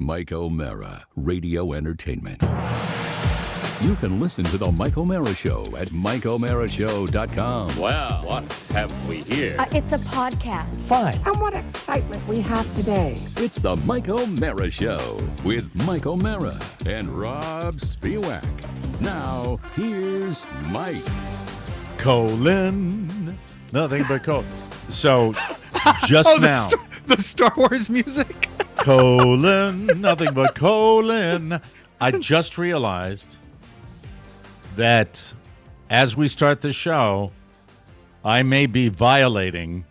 Mike O'Mara, Radio Entertainment. You can listen to The Mike O'Mara Show at MikeO'MaraShow.com. Well, what have we here? It's a podcast. Fine. And what excitement we have today. It's The Mike O'Mara Show with Mike O'Mara and Rob Spiewak. Now, here's Mike. Colon. Nothing but colon. So, just now. The Star Wars music? Colon. Nothing but colon. I just realized that as we start the show, I may be violating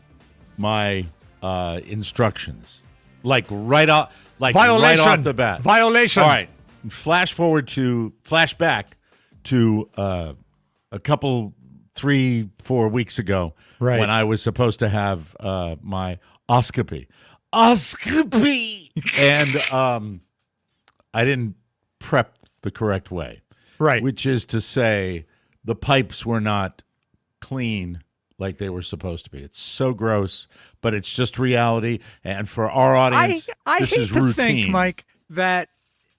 my instructions. Like right off the bat. Violation. All right. Flashback to a couple, 3-4 weeks ago, right, when I was supposed to have my oscopy. And I didn't prep the correct way. Right. Which is to say, the pipes were not clean like they were supposed to be. It's so gross, but it's just reality. And for our audience, this is routine. I think, Mike, that,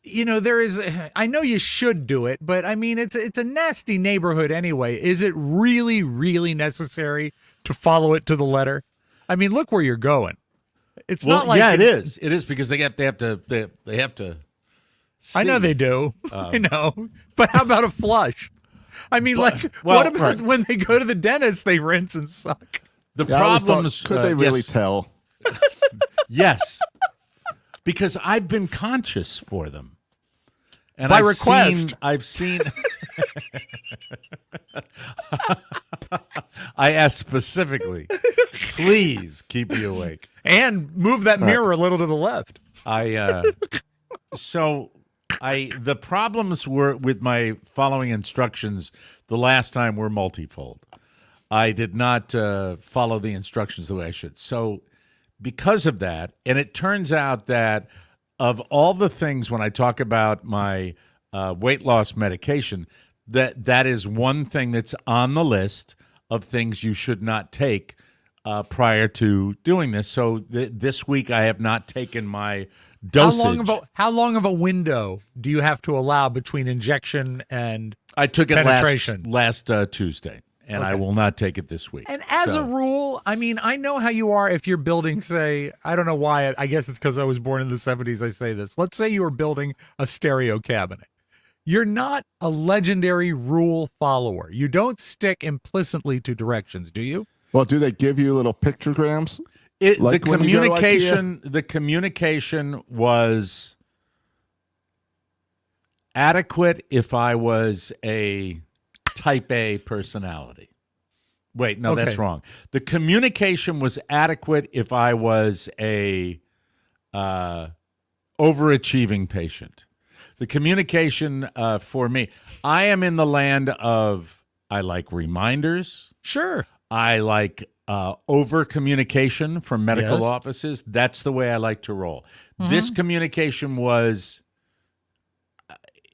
there is, I know you should do it, but I mean, it's a nasty neighborhood anyway. Is it really, really necessary to follow it to the letter? I mean, look where you're going. It's not like it is. It is because they have to. See. I know they do. I know. But how about a flush? I mean, what about when they go to the dentist, they rinse and suck? The problems. Could they really tell? Yes. Because I've been conscious for them. And by request. I've seen. I asked specifically, please keep me awake. And move that mirror a little to the left. The problems were with my following instructions the last time were multifold. I did not follow the instructions the way I should. So because of that, and it turns out that of all the things when I talk about my weight loss medication, that is one thing that's on the list of things you should not take prior to doing this. So this week I have not taken my dosage. How long of a window do you have to allow between injection and I took it penetration? last Tuesday, and I will not take it this week. And as a rule, I mean, I know how you are if you're building, say, I don't know why, I guess it's because I was born in the 70s I say this. Let's say you were building a stereo cabinet. You're not a legendary rule follower. You don't stick implicitly to directions, do you? Well, do they give you little pictograms? The communication was adequate if I was a type A personality. Wait, no, that's wrong. The communication was adequate if I was a overachieving patient. The communication for me, I am in the land of, I like reminders. Sure. I like over communication from medical offices. That's the way I like to roll. Mm-hmm. This communication was,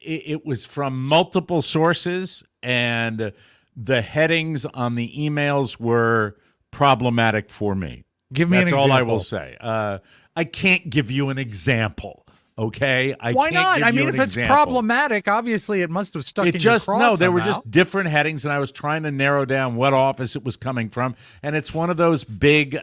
it was from multiple sources, and the headings on the emails were problematic for me. Give me an example. That's all I will say. I can't give you an example. Okay, why not? I mean, if it's problematic, obviously it must have stuck in your craw No, they somehow. were just different headings, and I was trying to narrow down what office it was coming from. And it's one of those big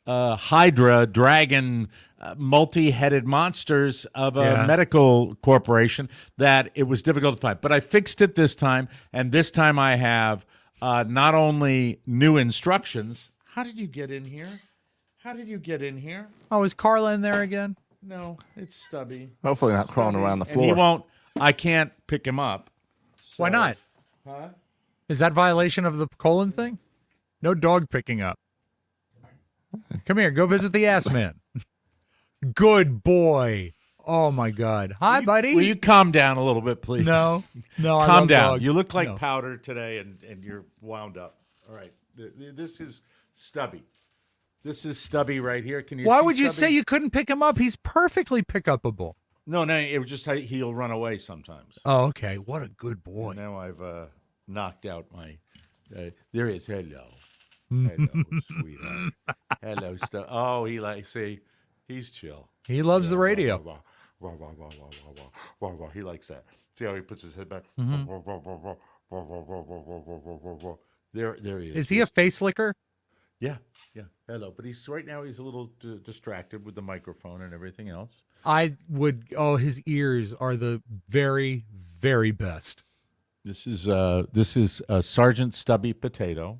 Hydra, dragon, multi-headed monsters of a medical corporation that it was difficult to find. But I fixed it this time, and this time I have not only new instructions. How did you get in here? Oh, is Carla in there again? No, it's Stubby. Hopefully not crawling around the floor. And he won't. I can't pick him up. So. Why not? Huh? Is that violation of the colon thing? No dog picking up. Come here. Go visit the ass man. Good boy. Oh, my God. Hi, buddy. Will you calm down a little bit, please? No. Calm down. Dogs. You look like powder today, and you're wound up. All right. This is Stubby. This is Stubby right here. Can you? Why see would you Stubby? say you couldn't pick him up? He's perfectly pick-upable. No, it was just he'll run away sometimes. Oh, okay. What a good boy. And now I've knocked out my. There is hello, sweetheart. Hello, Stubby. Oh, he's chill. He loves the radio. He likes that. See how he puts his head back? There he is. Is he a face licker? Yeah. Hello, but right now he's a little distracted with the microphone and everything else. His ears are the very, very best. This is Sergeant Stubby Potato,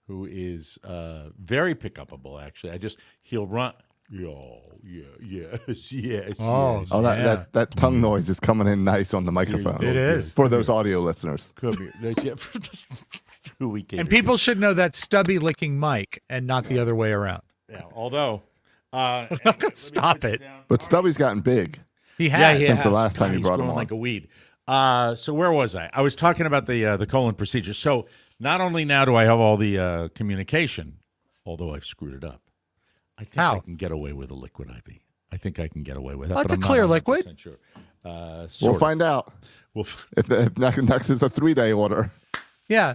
who is very pick-upable. Actually, he'll run. Yes. Oh, that tongue noise is coming in nice on the microphone. It is. For those audio listeners. Come here. And people should know that's Stubby licking Mike and not the other way around. Yeah, although. Stop it. But Stubby's gotten big. He has. Since the last time you he's brought him growing on. like a weed. So where was I? I was talking about the colon procedure. So not only now do I have all the communication, although I've screwed it up, I think I can get away with a liquid IV. I think I can get away with that. Well, it's but a I'm clear not 100% liquid. Sure. We'll find out. If next is a 3-day order. Yeah,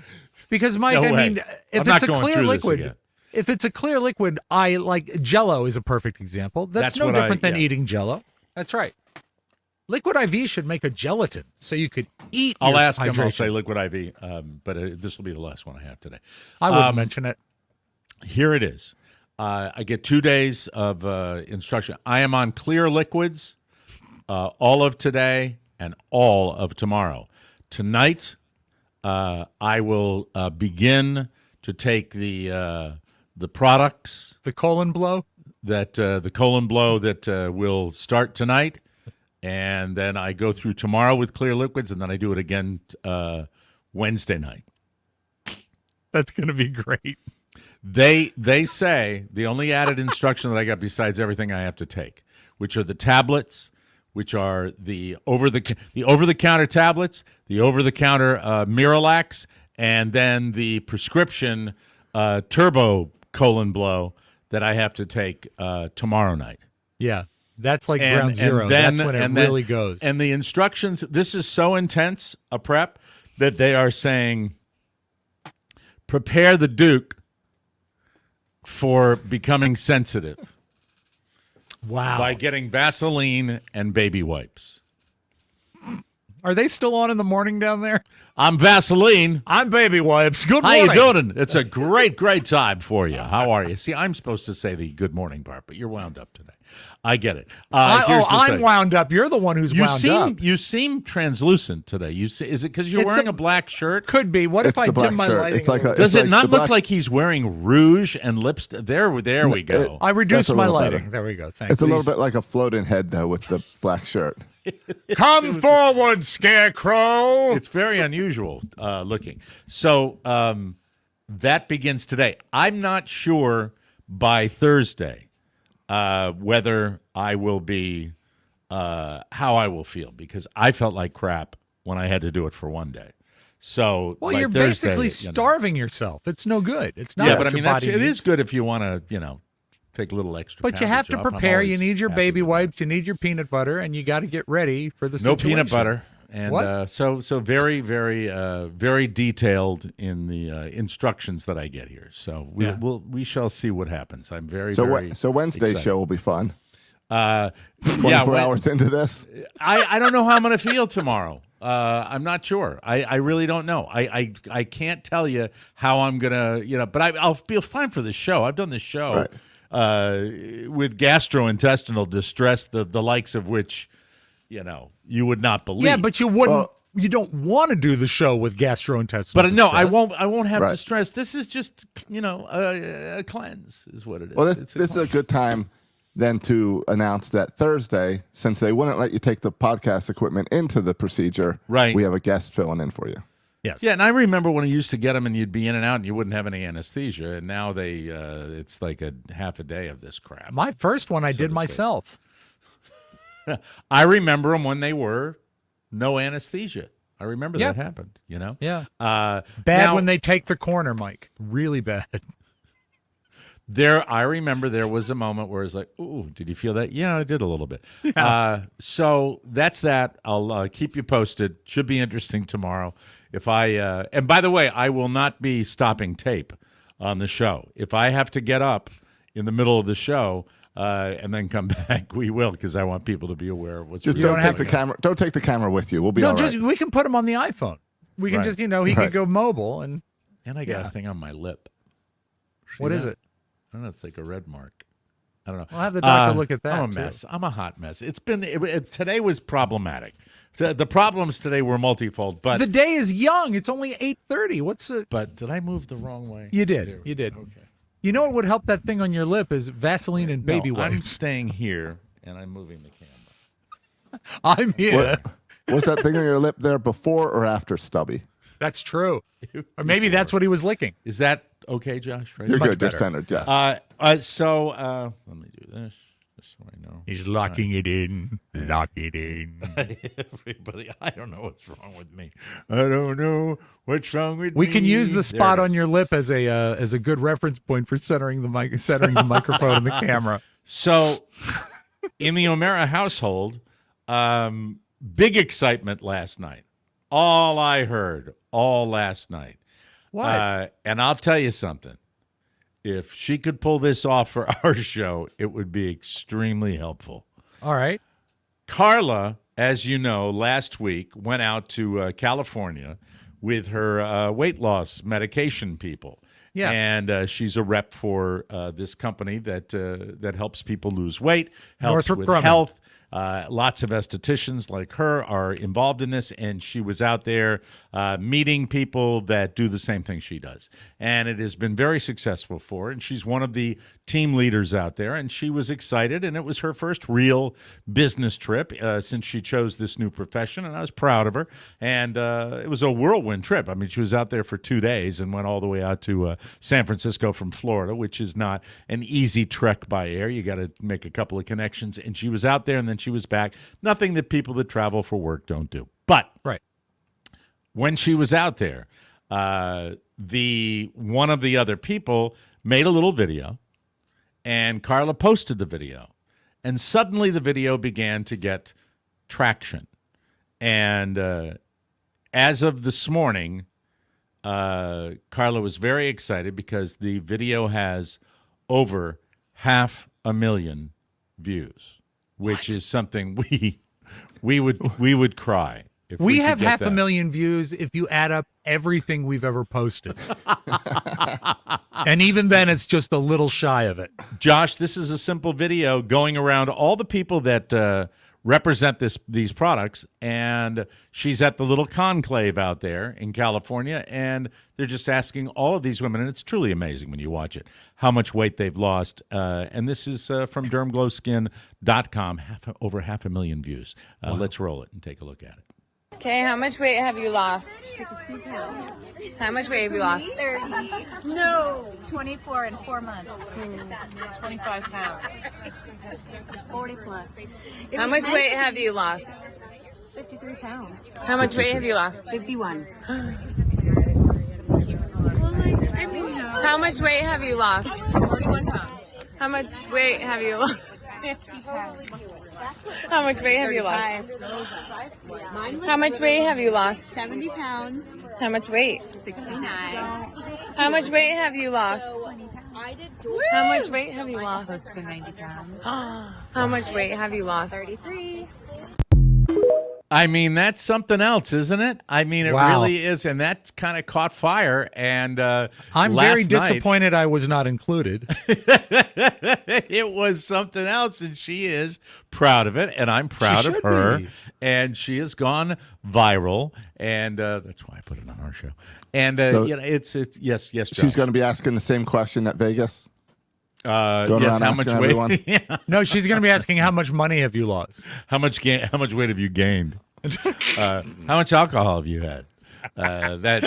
because Mike, No I way. mean, I'm if not it's a going clear through this liquid, again. if it's a clear liquid, I like Jello is a perfect example. That's no what different than yeah. eating Jello. That's right. Liquid IV should make a gelatin so you could eat. I'll your ask him. I'll hydration. say liquid IV, but this will be the last one I have today. I wouldn't mention it. Here it is. I get 2 days of instruction. I am on clear liquids all of today and all of tomorrow. Tonight, I will begin to take the products The colon blow. that the colon blow that will start tonight, and then I go through tomorrow with clear liquids, and then I do it again Wednesday night. That's going to be great. They say the only added instruction that I got besides everything I have to take, which are the tablets, which are the over the counter tablets, the over the counter Miralax, and then the prescription turbo colon blow that I have to take tomorrow night. Yeah, that's like ground zero. That's when it really goes. And the instructions. This is so intense a prep that they are saying, prepare the Duke for becoming sensitive. Wow. By getting Vaseline and baby wipes. Are they still on in the morning down there? I'm Vaseline. I'm baby wipes. Good How morning. you doing? It's a great time for you. How are you? See, I'm supposed to say the good morning part, but you're wound up today. I get it. Here's the I'm thing. wound up. You're the one who's wound up. You seem translucent today. Is it because you're wearing a black shirt? Could be. What It's if I the black dim my shirt. lighting? It's like a little Does It's it like not the look black- like he's wearing rouge and lipstick? There we go. I reduced That's a my little lighting. better. There we go. Thanks. It's a little bit like a floating head, though, with the black shirt. Come forward, Scarecrow. It's very unusual looking. So that begins today. I'm not sure by Thursday whether I will be how I will feel, because I felt like crap when I had to do it for one day. So Well, by you're Thursday, basically starving yourself. It's no good. It's not. Yeah, what but I your mean, body it needs. is good if you want to, take a little extra. But you have to poundage up. I'm prepare. You always need your happy baby with that. wipes. You need your peanut butter, and you got to get ready for the No situation. peanut butter. And What? so very, very, very detailed in the instructions that I get here. So we shall see what happens. I'm very So Wednesday's excited. show will be fun. 24 hours into this. I don't know how I'm going to feel tomorrow. I'm not sure. I really don't know. I can't tell you how I'm going to, but I'll feel fine for this show. I've done this show with gastrointestinal distress, the likes of which, you would not believe. Yeah, but you wouldn't. You don't want to do the show with gastrointestinal. But no, I distress. won't have Right. distress. This is just, a cleanse is what it is. Well, It's this is a good time then to announce that Thursday, since they wouldn't let you take the podcast equipment into the procedure, Right. we have a guest filling in for you. Yes. Yeah, and I remember when I used to get them and you'd be in and out and you wouldn't have any anesthesia, and now it's like a half a day of this crap. My first one I So did to speak. myself. I remember them when they were no anesthesia. I remember Yeah. that happened, Yeah. Bad Bad when they take the corner, Mike. Really bad. I remember there was a moment where it's like, ooh, did you feel that? Yeah, I did a little bit. So that's that. I'll keep you posted. Should be interesting tomorrow. And by the way, I will not be stopping tape on the show. If I have to get up in the middle of the show, and then come back, we will, because I want people to be aware of what's Just really don't take the camera. Don't take the camera with you. We'll be No, all right. just we can put him on the iPhone. We can Right. just, he Right. could go mobile. And And I got a thing on my lip. what is it? I don't know. It's like a red mark. I don't know. We'll have the doctor look at that. I'm a too. mess. I'm a hot mess. Today was problematic. So the problems today were multifold. But The day is young. It's only 8:30. What's it? but did I move the wrong way? You did. You did. Okay. You know what would help that thing on your lip is Vaseline and baby No, I'm wipes. staying here and I'm moving the camera. I'm here. Was that thing on your lip there before or after Stubby? That's true. Or maybe that's what he was licking. Is that okay, Josh? Right? You're Much good. You're better. centered. Yes. So let me do this just so I know. He's locking it in. Lock it in. Everybody, I don't know what's wrong with me. I don't know what's wrong with me. We can use the There spot it on is. your lip as a good reference point for centering the microphone and the camera. So, in the O'Mara household, big excitement last night. All I heard all last night. What? And I'll tell you something. If she could pull this off for our show, it would be extremely helpful. All right. Carla, as you know, last week went out to California with her weight loss medication people. Yeah. And she's a rep for this company that helps people lose weight, helps Northrop with Grumman. health. Lots of estheticians like her are involved in this, and she was out there meeting people that do the same thing she does. And it has been very successful for her, and she's one of the team leaders out there, and she was excited, and it was her first real business trip since she chose this new profession, and I was proud of her. And it was a whirlwind trip. I mean, she was out there for 2 days and went all the way out to San Francisco from Florida, which is not an easy trek by air. You got to make a couple of connections, and she was out there, and then she was back. Nothing that people that travel for work don't do. But Right. when she was out there, one of the other people made a little video, and Carla posted the video, and suddenly the video began to get traction. And as of this morning, Carla was very excited because the video has over 500,000 views, which is something we would cry. If We could have get 500,000 views if you add up everything we've ever posted. And even then, it's just a little shy of it. Josh, this is a simple video going around all the people that represent these products, and she's at the little conclave out there in California, and they're just asking all of these women, and it's truly amazing when you watch it, how much weight they've lost. And this is from dermglowskin.com, over 500,000 views. Let's roll it and take a look at it. Okay, how much weight have you lost? How much weight have you lost? 30. No, 24 in 4 months. 25 pounds. 40 plus. How much weight have you lost? 53 pounds. How much weight have you lost? 51. How much weight have you lost? 41 pounds. How much weight have you lost? 50 pounds. How much weight have you lost? How much weight have you lost? 70 pounds. How much weight? 69. How much weight have you lost? How much weight have you lost? Close to 90 pounds. How much weight have you lost? 33. I mean, that's something else, isn't it? I mean, it Wow. really is, and that kind of caught fire. And I'm last very night- disappointed I was not included. It was something else, and she is proud of it, and I'm proud of should her. be. And she has gone viral, and that's why I put it on our show. And So- it's yes, Josh. She's going to be asking the same question at Vegas. Going yes, around how much asking weight? everyone. Yeah. No, she's going to be asking how much money have you lost? How much weight have you gained? How much alcohol have you had? Like that.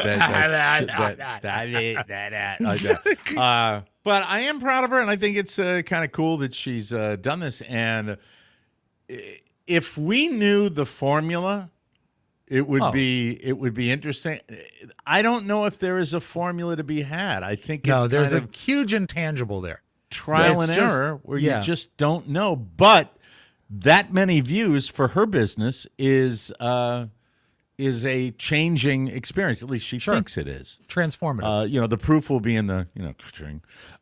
But I am proud of her, and I think it's kind of cool that she's done this. And if we knew the formula, it would be interesting. I don't know if there is a formula to be had. I think it's No, there's kind a of huge intangible there. trial It's and just- error where yeah. you just don't know. But that many views for her business is is a changing experience. At least she thinks it is. Transformative. The proof will be in the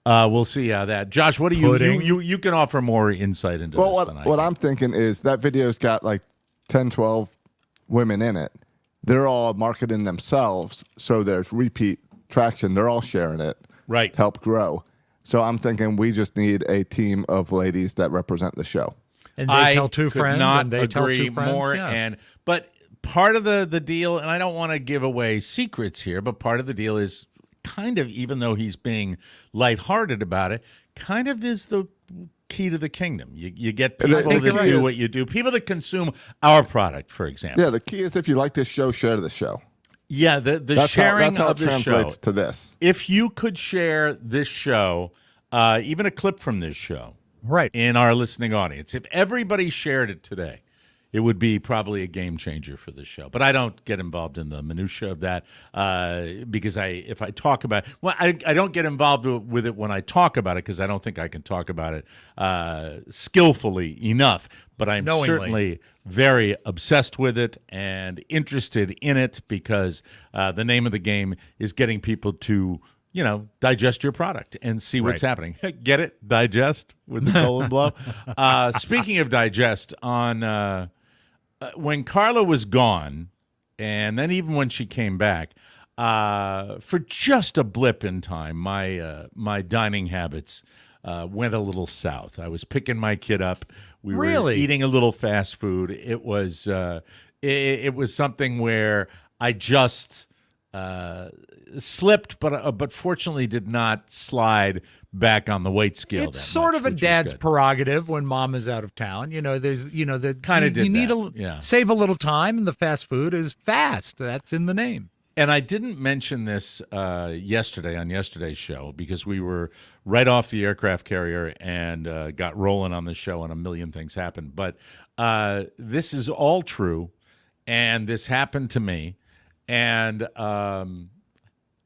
we'll see how that. Josh, what do Pudding. you can offer more insight into Well, this than I what can. I'm thinking is that video's got like 10, 12 women in it. They're all marketing themselves, so there's repeat traction. They're all sharing it. Right. To help grow. So I'm thinking we just need a team of ladies that represent the show. And they I tell two could friends, not and they tell agree two friends. more. Yeah. But part of the deal, and I don't want to give away secrets here, but part of the deal is kind of, even though he's being lighthearted about it, kind of is the key to the kingdom. You get people think that it do is. what you do, people that consume our product, for example. Yeah, the key is if you like this show, share the show. Yeah, the That's sharing how of it the show. translates to this. If you could share this show, even a clip from this show, Right. in our listening audience, if everybody shared it today, it would be probably a game changer for this show. But I don't get involved in the minutia of that because if I talk about it, I don't get involved with it when I talk about it because I don't think I can talk about it skillfully enough. But I'm Knowingly. certainly very obsessed with it and interested in it because the name of the game is getting people to digest your product and see what's happening. Get it? Digest with the colon blow. Speaking of digest, on when Carla was gone, and then even when she came back, for just a blip in time, my dining habits went a little south. I was picking my kid up. We were Really? eating a little fast food. It was it was something where I just slipped, but fortunately did not slide back on the weight scale. It's that sort much, of a which was dad's good. prerogative when mom is out of town. There's, the Kinda did you need that, yeah. save a little time, and the fast food is fast. That's in the name. And I didn't mention this yesterday on yesterday's show because we were right off the aircraft carrier and got rolling on the show, and a million things happened. But this is all true, and this happened to me, and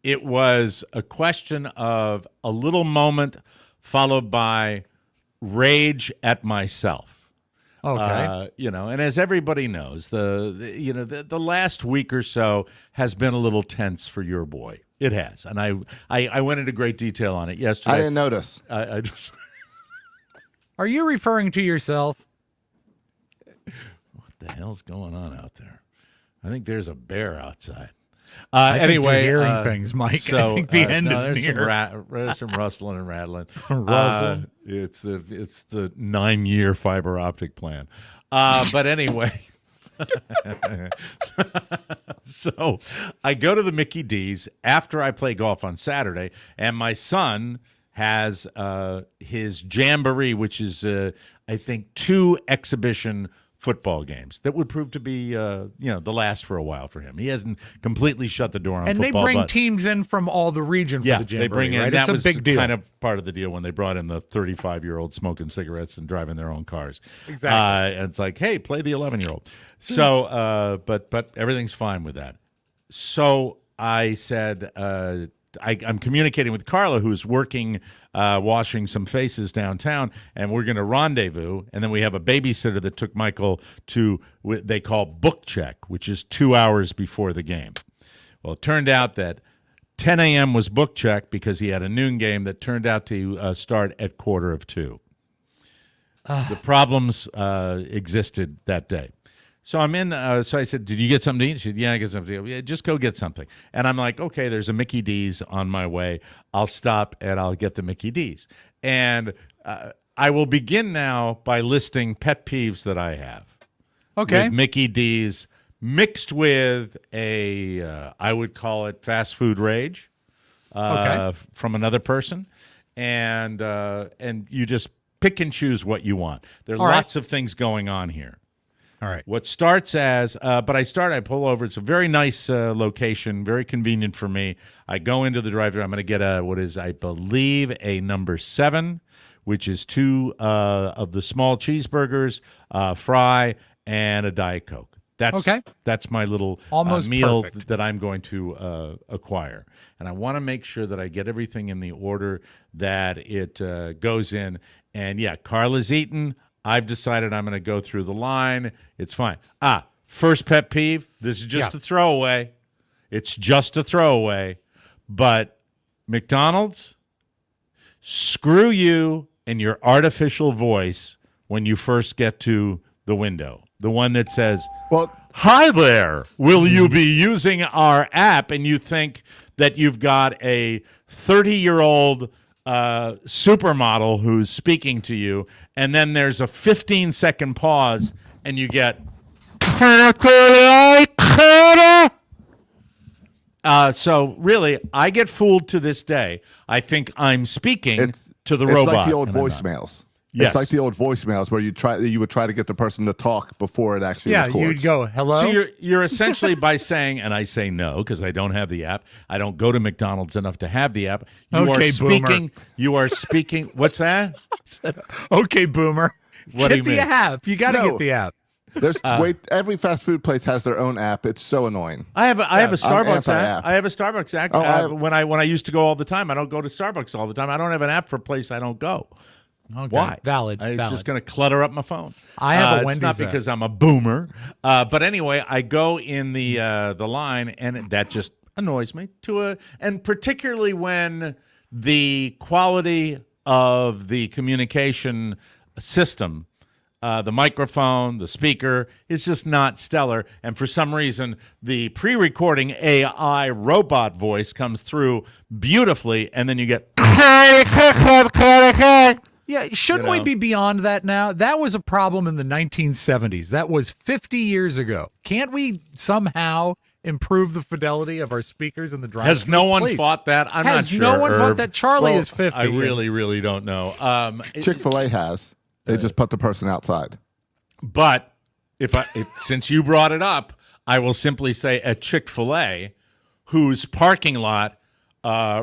it was a question of a little moment followed by rage at myself. Okay. And as everybody knows, the last week or so has been a little tense for your boy. It has, and I went into great detail on it yesterday. I didn't notice. I Are you referring to yourself? what the hell's going on out there? I think there's a bear outside. I think Anyway, you're hearing things, Mike. I think the end is there's near. there's some rustling and rattling. Rustle. It's the 9-year fiber optic plan. But anyway, so I go to the Mickey D's after I play golf on Saturday, and my son has his jamboree, which is I think 2 exhibition football games that would prove to be the last for a while for him. He hasn't completely shut the door on And football. they bring but teams in from all the region for yeah, the jamboree, they bring in. right? That It's was a big deal. kind of part of the deal when they brought in the 35-year-old smoking cigarettes and driving their own cars. Exactly. And it's like, hey, play the 11-year-old. So, but everything's fine with that. So I said, I'm communicating with Carla, who's working, washing some faces downtown, and we're going to rendezvous. And then we have a babysitter that took Michael to what they call book check, which is 2 hours before the game. Well, it turned out that 10 a.m. was book check because he had a noon game that turned out to start at 1:45. The problems existed that day. So I'm in. So I said, "Did you get something to eat?" She said, "Yeah, I get something to eat." "Yeah, just go get something." And I'm like, "Okay, there's a Mickey D's on my way. I'll stop and I'll get the Mickey D's." And I will begin now by listing pet peeves that I have. Okay. With Mickey D's mixed with I would call it fast food rage from another person, and you just pick and choose what you want. There are All right. lots of things going on here. All right. What starts as, I pull over. It's a very nice location, very convenient for me. I go into the drive-thru. I'm going to get what is, I believe, a number 7, which is 2 of the small cheeseburgers, fry, and a Diet Coke. That's my little Almost meal perfect. that I'm going to acquire. And I want to make sure that I get everything in the order that it goes in. And, yeah, Carla's eaten. I've decided I'm going to go through the line. It's fine. First pet peeve. This is just a throwaway. It's just a throwaway. But McDonald's, screw you and your artificial voice when you first get to the window. The one that says, Well, "Hi there, will you be using our app?" And you think that you've got a 30-year-old supermodel who's speaking to you, and then there's a 15-second pause, and you get, so really, I get fooled to this day. I think I'm speaking to the robot. It's like the old and I'm not. voicemails. Yes. It's like the old voicemails where you would try to get the person to talk before it actually records. you'd go, hello? So you're essentially by saying, and I say no because I don't have the app. I don't go to McDonald's enough to have the app. You are speaking. What's that? Okay, boomer. What get do you the mean? app. You got to No. get the app. There's every fast food place has their own app. It's so annoying. I have a Starbucks anti-app. app. I have a Starbucks app. Oh, when I used to go all the time, I don't go to Starbucks all the time. I don't have an app for a place I don't go. Okay. Why? Valid. It's valid. just going to clutter up my phone. I have a It's Wendy's not app. because I'm a boomer, but anyway, I go in the line, and that just annoys me. And particularly when the quality of the communication system, the microphone, the speaker, is just not stellar. And for some reason, the pre-recording AI robot voice comes through beautifully, and then you get. Yeah, shouldn't we be beyond that now? That was a problem in the 1970s. That was 50 years ago. Can't we somehow improve the fidelity of our speakers in the drive? Has no one fought that? I'm not sure. No one fought Irv. that? Charlie Well, is 50. I really don't know. Chick-fil-A has. They just put the person outside. But since you brought it up, I will simply say at Chick-fil-A, whose parking lot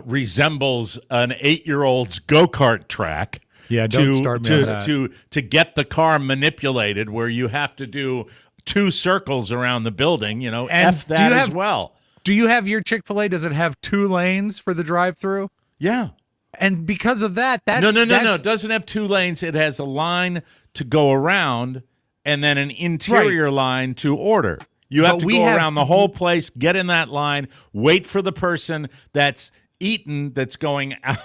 resembles an 8-year-old's go-kart track. Yeah, don't start me on that. To get the car manipulated, where you have to do 2 circles around the building. And F that as well. Do you have your Chick-fil-A? Does it have 2 lanes for the drive-through? Yeah. And because of that, that's No. It doesn't have 2 lanes. It has a line to go around and then an interior line to order. You have to go around the whole place, get in that line, wait for the person that's eaten, that's going out,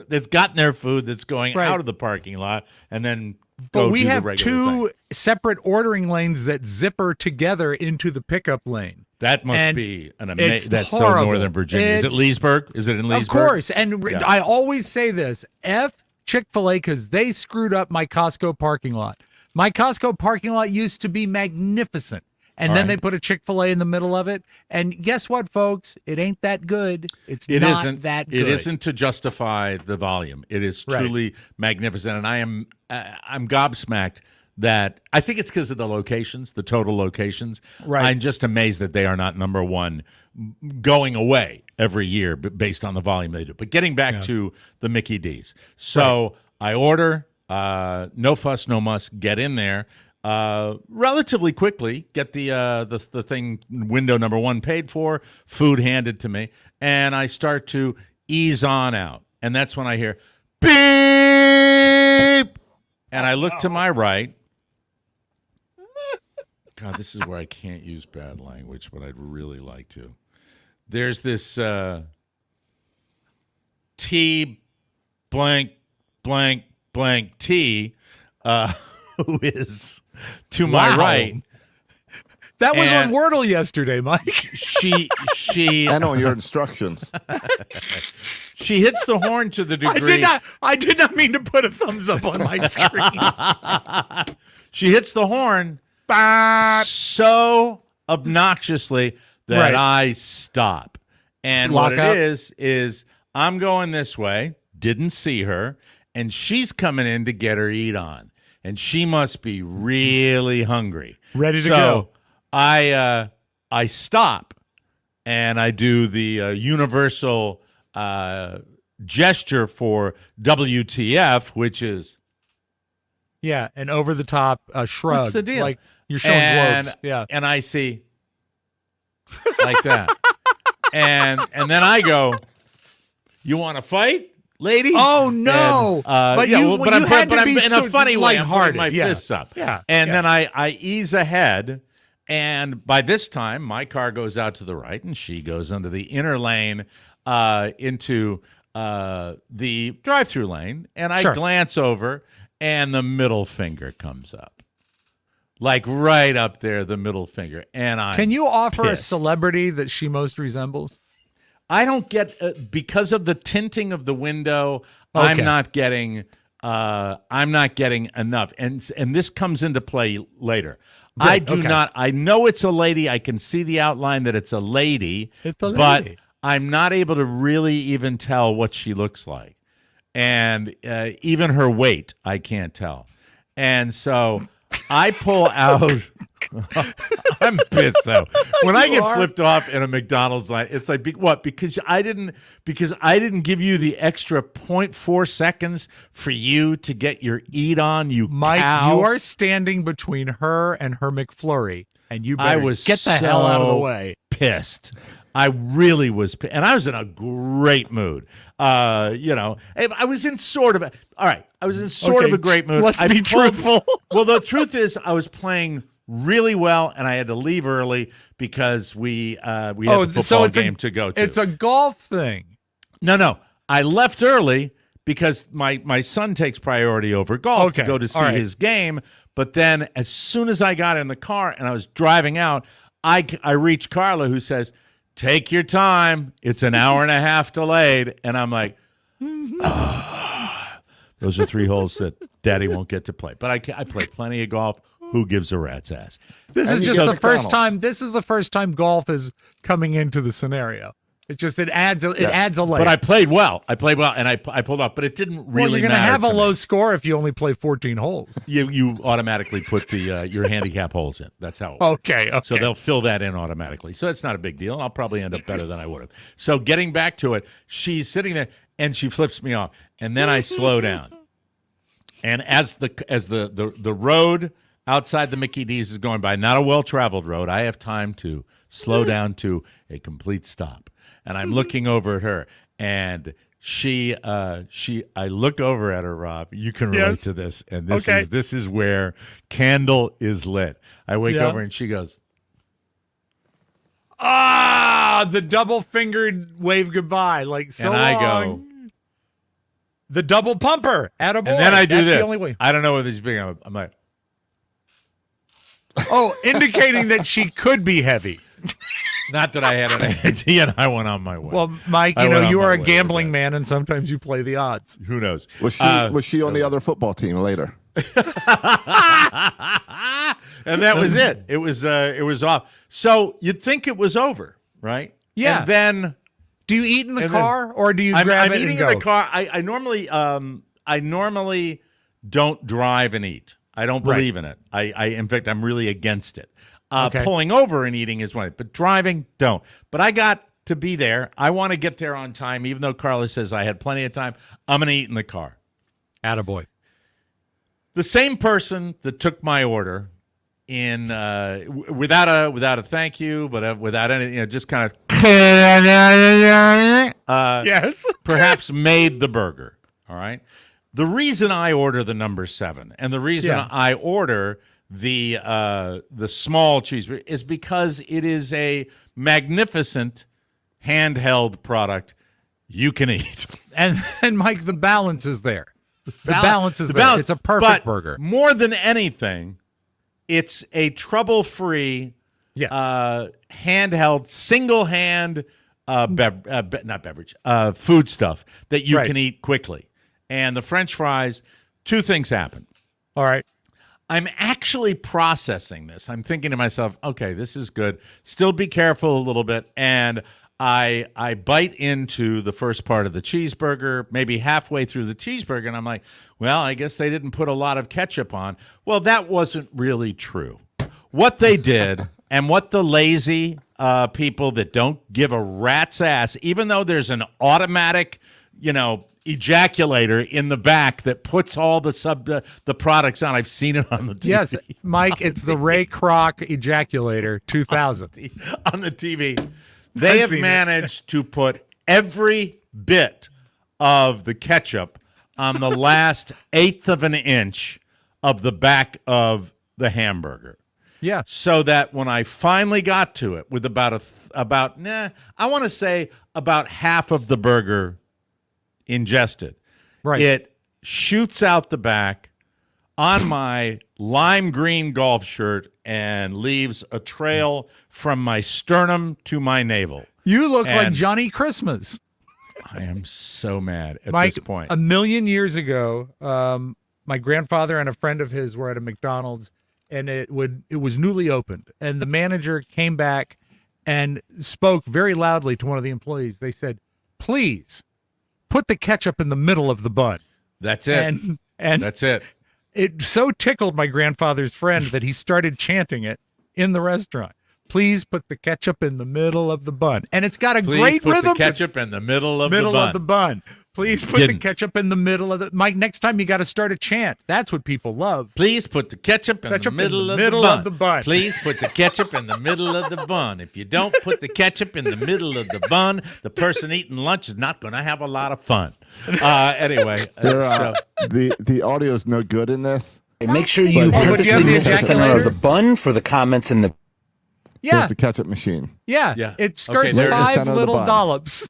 that's gotten their food, that's going out of the parking lot, and then go But we do the have regular 2 thing. separate ordering lanes that zipper together into the pickup lane. That must And be an it's amazing. That's so horrible. Northern Virginia. Is it Leesburg? Is it in Leesburg? Of course. And Yeah. I always say this, F Chick-fil-A, because they screwed up my Costco parking lot. My Costco parking lot used to be magnificent. And then they put a Chick-fil-A in the middle of it. And guess what, folks? It ain't that good. It isn't that good. It isn't to justify the volume. It is truly magnificent. And I'm gobsmacked that I think it's because of the locations, the total locations. Right. I'm just amazed that they are not number one going away every year based on the volume they do. But getting back to the Mickey D's. So I order, no fuss, no muss, get in there. Relatively quickly, get the thing, window number 1 paid for, food handed to me, and I start to ease on out. And that's when I hear beep, and I look to my right. God, this is where I can't use bad language, but I'd really like to. There's this T blank blank blank T who is to my right. That was And- on Wordle yesterday, Mike. She And on your instructions. she hits the horn to the degree I did not mean to put a thumbs up on my screen. she hits the horn so obnoxiously that I stop. And Lock what up. it is I'm going this way, didn't see her, and she's coming in to get her eat on. And she must be really hungry. Ready to So go. I stop and I do the universal gesture for WTF, which is Yeah, an over the top shrug. what's the deal? Like you're showing globes. Yeah. And I see like that. and then I go, "You want to fight, lady?" Oh no! And, but yeah, you, well, but I'm, you had but to I'm be in so a funny way. I'm putting lighthearted. my Yeah. fists up. Yeah. And yeah. then I ease ahead, And by this time, my car goes out to the right, and she goes under the inner lane into the drive-through lane. And I Sure. glance over, and the middle finger comes up. Like right up there, the middle finger. And I'm Can you offer a pissed. celebrity that she most resembles? I don't get because of the tinting of the window. Okay. I'm not getting enough, and this comes into play later. Good, I do okay. not. I know it's a lady. I can see the outline that it's a lady. It's a but lady. I'm not able to really even tell what she looks like, and even her weight I can't tell. And so I pull out. I'm pissed though. When I get flipped off in a McDonald's line, it's like what? Because I didn't give you the extra 0.4 seconds for you to get your eat on, you Mike, cow. you are standing between her and her McFlurry, and you better I was get the hell out of the way. Pissed. I really was, and I was in a great mood. I was in sort of a great mood. Let's I be pulled- truthful. Well, the truth is, I was playing really well, and I had to leave early because we had the football game to go to. It's a golf thing. No. I left early because my son takes priority over golf to Okay, go to see all right. his game. But then as soon as I got in the car and I was driving out, I reached Carla, who says, "Take your time. It's an hour and a half delayed." And I'm like, those are 3 holes that Daddy won't get to play. But I play plenty of golf. Who gives a rat's ass? This And is you just get the McDonald's. first time. This is the first time golf is coming into the scenario. It's just it adds a layer. But I played well. And I pulled off. But it didn't really well, you're going to matter have a to me. low score if you only play 14 holes. You automatically put the your handicap holes in. That's how it works. Okay. So they'll fill that in automatically. So it's not a big deal. And I'll probably end up better than I would have. So getting back to it, she's sitting there and she flips me off. And then I slow down. And as the road outside the Mickey D's is going by, not a well-traveled road, I have time to slow down to a complete stop. And I'm looking over at her, and I look over at her, Rob. You can relate Yes. to this, and this Okay. is where candle is lit. I wake Yeah. over, and she goes, The double-fingered wave goodbye. Like, so and I long. go, The double pumper. Attaboy. and then I do That's this. The only way. I don't know whether she's being. I'm like, Oh, indicating that she could be heavy. not that I had an idea, and I went on my way. Well, Mike, I you went know, on you my are a way with gambling that. man, and sometimes you play the odds. Who knows? Was she on the other football team later? And that was it. It was off. So you'd think it was over, right? Yeah. And then Do you eat in the And then- car, or do you I'm grab it eating and in go? the car. I normally don't drive and eat. I don't believe in it. In fact, I'm really against it. Okay. Pulling over and eating is one, but driving, don't. But I got to be there. I want to get there on time, even though Carla says I had plenty of time. I'm going to eat in the car. Attaboy. The same person that took my order in without a thank you, but without any, just kind of Yes. perhaps made the burger. All right. The reason I order the number 7 and the reason Yeah. I order the small cheeseburger is because it is a magnificent handheld product you can eat. And Mike, the balance is there. The balance is there. It's a perfect but burger. More than anything, it's a trouble-free Yes. handheld, single hand, food stuff that you Right. can eat quickly. And the French fries, 2 things happen. All right. I'm actually processing this. I'm thinking to myself, okay, this is good. Still be careful a little bit. And I bite into the first part of the cheeseburger, maybe halfway through the cheeseburger, and I'm like, well, I guess they didn't put a lot of ketchup on. Well, that wasn't really true. What they did, and what the lazy people that don't give a rat's ass, even though there's an automatic, ejaculator in the back that puts all the products on. I've seen it on the TV. Yes, Mike, it's the Ray Kroc ejaculator 2000. On the TV. They I've have seen it. managed to put every bit of the ketchup on the last eighth of an inch of the back of the hamburger. Yeah. So that when I finally got to it with I want to say about half of the burger ingested. Right. It shoots out the back on my lime green golf shirt and leaves a trail from my sternum to my navel. You look like And- Johnny Christmas. I am so mad at Mike, this point. a million years ago, my grandfather and a friend of his were at a McDonald's, and it was newly opened, and the manager came back and spoke very loudly to one of the employees. They said, "Please put the ketchup in the middle of the bun." That's it. And That's it. it so tickled my grandfather's friend that he started chanting it in the restaurant. Please put the ketchup in the middle of the bun. And it's got a Please great put rhythm. the ketchup in the middle of middle the bun. of the bun. Please put Didn't. the ketchup in the middle of the Mike, next time you got to start a chant. That's what people love. Please put the ketchup in the middle, of the bun. Please put the ketchup in the middle of the bun. If you don't put the ketchup in the middle of the bun, the person eating lunch is not going to have a lot of fun. Anyway, The audio is no good in this. Make sure you But you purposely have the miss the center ejaculator? of the bun for the comments in the. Yeah. There's the ketchup machine. Yeah. Yeah. It skirts there it is. five Center of the little bun. dollops.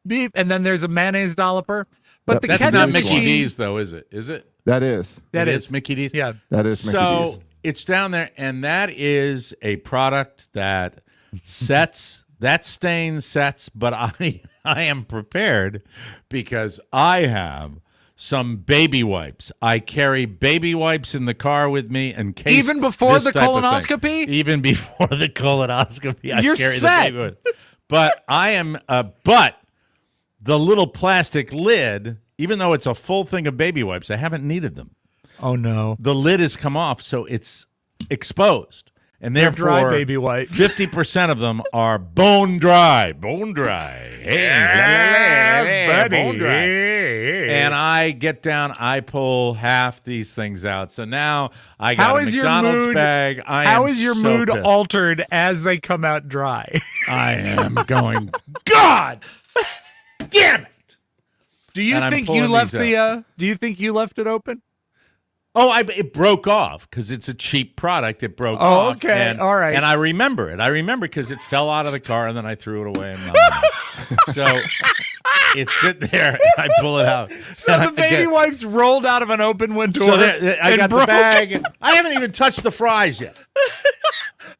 Beef, and then there's a mayonnaise dolloper. But Yep. the that's ketchup not Mickey machine, D's, though, is it? Is it? That is. that It is Mickey D's? Yeah. That is Mickey So D's. it's down there, and that is a product that sets but I am prepared because I have some baby wipes. I carry baby wipes in the car with me in case Even before this the type of thing. colonoscopy? Even before the colonoscopy, I You're carry set. the baby wipes. But I am but the little plastic lid, even though it's a full thing of baby wipes, I haven't needed them. Oh no. The lid has come off, so it's exposed. And They're therefore, dry baby wipes. 50% of them are bone dry. Bone dry. Hey, bone dry. And I get down, I pull half these things out. So now I got How a is your McDonald's mood- bag. How is your so mood pissed. altered as they come out dry? I am going, God damn it. Do you And I'm think you pulling left these do you think you left it open? Oh, it broke off because it's a cheap product. It broke Oh, off. okay. And, All right. And I remember it. I remember because it fell out of the car and then I threw it away. So it's sitting there and I pull it out. So And the I baby get- wipes rolled out of an open window. So I got broke. the bag. I haven't even touched the fries yet.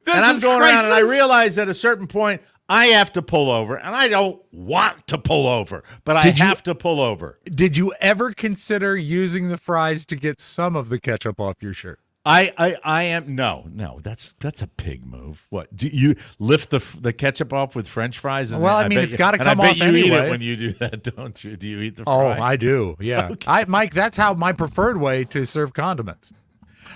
This And I'm is going around and I crisis. realize at a certain point I have to pull over. And I don't want to pull over, but I have to pull over. Did you ever consider using the fries to get some of the ketchup off your shirt? I am no. That's a pig move. What do you lift the ketchup off with French fries? And Well, then I mean, bet it's you- gotta and come I bet off you eat anyway. it when you do that, don't you? Do you eat the Oh, fry? I do. Yeah. Mike, that's how my preferred way to serve condiments.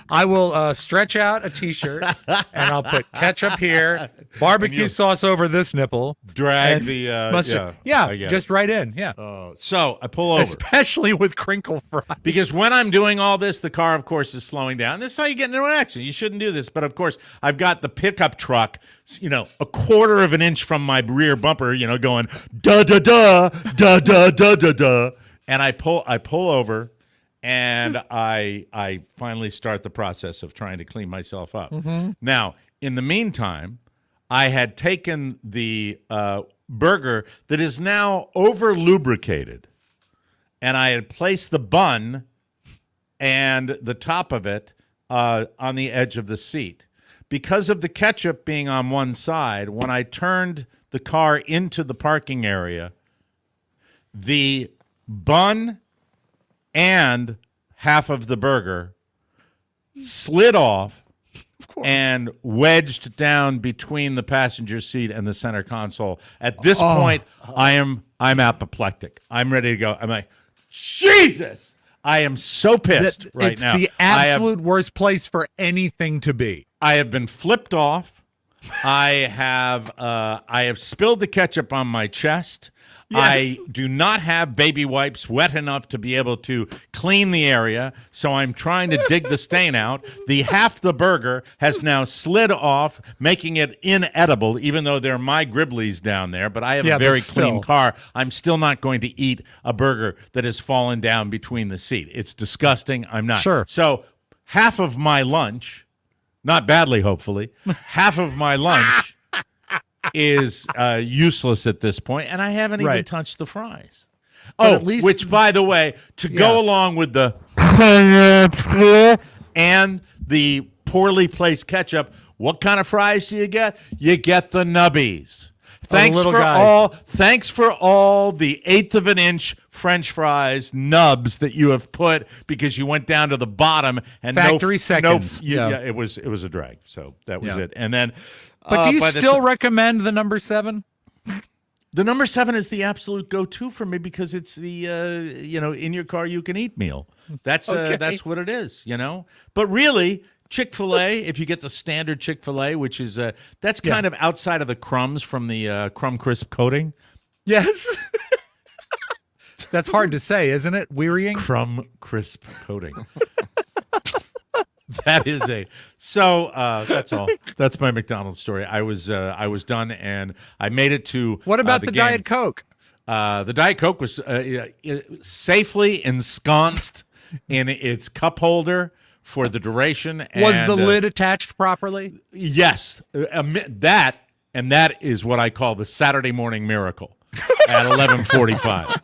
I will stretch out a T-shirt and I'll put ketchup here, barbecue sauce over this nipple, Drag and the mustard. yeah, I get just it. right in. Yeah. So I pull over Especially with crinkle fries. because when I'm doing all this, the car, of course, is slowing down. This is how you get into an accident. You shouldn't do this, but of course, I've got the pickup truck, a quarter of an inch from my rear bumper, going da da da da da da da da, and I pull over. And I finally start the process of trying to clean myself up. Mm-hmm. Now, in the meantime, I had taken the burger that is now over lubricated, and I had placed the bun and the top of it on the edge of the seat. Because of the ketchup being on one side, when I turned the car into the parking area, the bun and half of the burger slid off and wedged down between the passenger seat and the center console. At this point, I'm apoplectic. I'm ready to go. I'm like, Jesus! I am so pissed right it's now. the absolute worst place for anything to be. I have been flipped off. I have spilled the ketchup on my chest. Yes. I do not have baby wipes wet enough to be able to clean the area, so I'm trying to dig the stain out. Half the burger has now slid off, making it inedible, even though they're my Gribblies down there. But I have a very but clean still. car. I'm still not going to eat a burger that has fallen down between the seat. It's disgusting. I'm not. Sure. So half of my lunch not badly, hopefully. Half of my lunch is useless at this point, and I haven't even Right. touched the fries. But at least- which, by the way, to go Yeah. along with the and the poorly placed ketchup, what kind of fries do you get? You get the nubbies. Thanks little for guys. Thanks for all the 1/8 of an inch French fries nubs that you have put because you went down to the bottom and Factory seconds. Yeah, Yeah. it was a drag. So that was Yeah. it. And then, But do you by the still ti- recommend the number 7? the number 7 is the absolute go-to for me because it's the in your car you can eat meal. That's what it is, But really, Chick-fil-A, if you get the standard Chick-fil-A, which is that's kind of outside of the crumbs from the crumb crisp coating. Yes. That's hard to say, isn't it? Wearying. Crumb crisp coating. That is that's all. That's my McDonald's story. I was done and I made it to What about the game. Diet Coke? The Diet Coke was safely ensconced in its cup holder for the duration. Was and, the lid attached properly? Yes, that is what I call the Saturday morning miracle at 11:45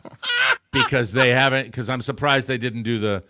because they haven't. Because I'm surprised they didn't do the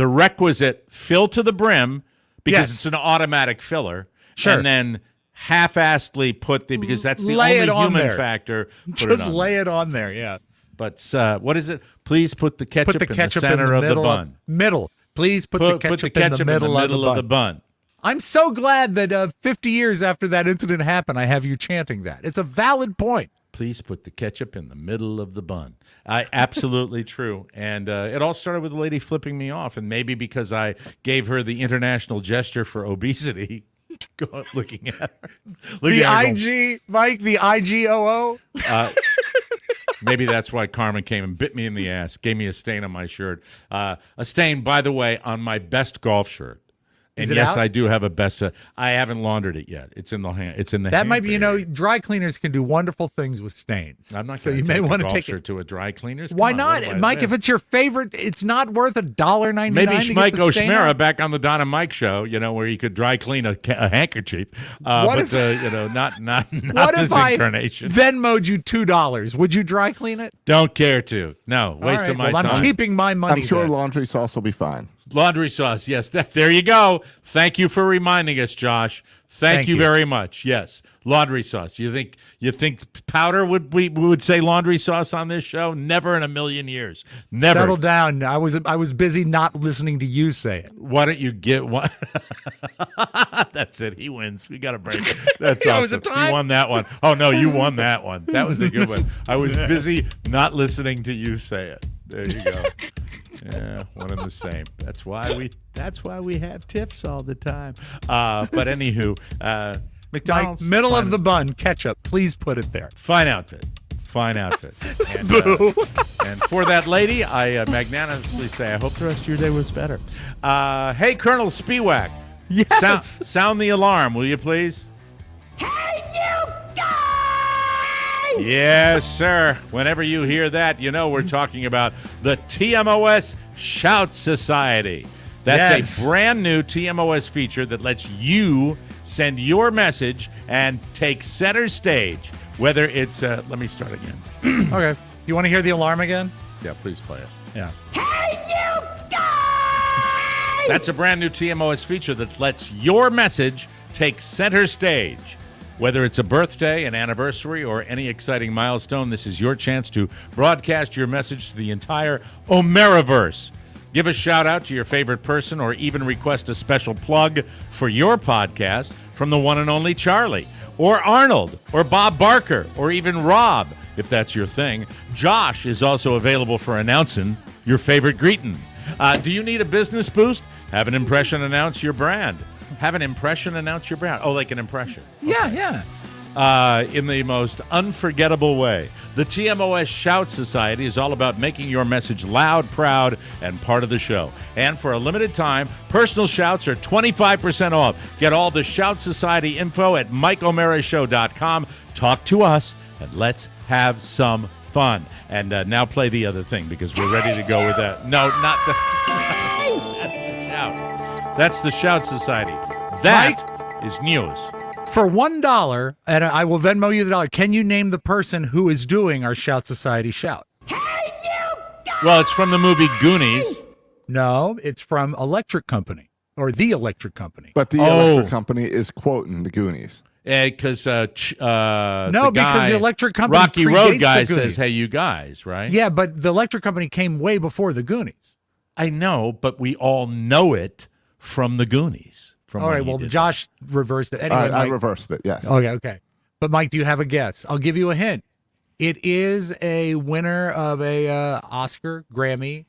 requisite fill to the brim because Yes. it's an automatic filler. Sure. And then half-assedly put because that's the Lay only it on human there. factor. Just lay it on there, yeah. But what is it? Please put the ketchup, Put the ketchup in the center of the middle bun. Middle. Please put the ketchup in the middle of the bun. I'm so glad that 50 years after that incident happened, I have you chanting that. It's a valid point. Please put the ketchup in the middle of the bun. Absolutely true. And it all started with a lady flipping me off, and maybe because I gave her the international gesture for obesity. Looking at her. The IG, Mike, the IGOO. Maybe that's why Carmen came and bit me in the ass, gave me a stain on my shirt. A stain, by the way, on my best golf shirt. And Is it yes, out? I do have a best. I haven't laundered it yet. It's in the hand. It's in the. That might be, hamper. dry cleaners can do wonderful things with stains. I'm not. So gonna you may take a want to golf take shirt it. to a dry cleaner's. Why Come on, not, what do I Mike? live? If it's your favorite, it's not worth $1.99. Maybe to Mike get the stain Oshmera out? back on the Don and Mike show, where you could dry clean a handkerchief. What But not What this if I incarnation. Venmo'd you $2? Would you dry clean it? Don't care to. No, waste All of right, my well, time. I'm keeping my money. I'm sure then. laundry sauce will be fine. Laundry sauce, yes. There you go. Thank you for reminding us, Josh. Thank you very much. Yes, laundry sauce. You think powder we would say laundry sauce on this show? Never in a million years. Never. Settle down. I was busy not listening to you say it. Why don't you get one? That's it. He wins. We got a break. That's Yeah, was awesome. it time? You won that one. Oh no, you won that one. That was a good one. I was busy not listening to you say it. There you go. Yeah, one and the same. That's why we have tips all the time. But anywho, McDonald's Middle of the bun, ketchup. Please put it there. fine outfit. Fine outfit. And, and for that lady, I magnanimously say I hope the rest of your day was better. Hey, Colonel Spiewak. Yes. Sound the alarm, will you please? Yes, sir. Whenever you hear that, we're talking about the TMOS Shout Society. That's Yes. a brand new TMOS feature that lets you send your message and take center stage. Whether it's, let me start again. Okay. You want to hear the alarm again? Yeah, please play it. Yeah. That's a brand new TMOS feature that lets your message take center stage. Whether it's a birthday, an anniversary, or any exciting milestone, this is your chance to broadcast your message to the entire Omeraverse. Give a shout out to your favorite person or even request a special plug for your podcast from the one and only Charlie, or Arnold, or Bob Barker, or even Rob, if that's your thing. Josh is also available for announcing your favorite greeting. Do you need a business boost? Have an impression announce your brand. Have an impression announce your brand. Oh, like an impression. Yeah. In the most unforgettable way. The TMOS Shout Society is all about making your message loud, proud, and part of the show. And for a limited time, personal shouts are 25% off. Get all the Shout Society info at MikeOmerashow.com. Talk to us, and let's have some fun. And now play the other thing, because we're ready to go with that. No, not the... That's the Shout. That's the Shout Society. That is news. For $1, and I will Venmo you the dollar, can you name the person who is doing our Shout Society shout? Well, it's from the movie Goonies. No, it's from Electric Company, or The Electric Company. But the electric company is quoting the Goonies. Because No, the because guy, the Electric Company Rocky predates Road the guy Goonies. says, "Hey, you guys," right? Yeah, but the Electric Company came way before the Goonies. I know, but we all know it from the Goonies. From All when right, he well, did Josh reversed it. All Anyway, right, I Mike, reversed it, yes. okay. But Mike, do you have a guess? I'll give you a hint. It is a winner of a Oscar, Grammy.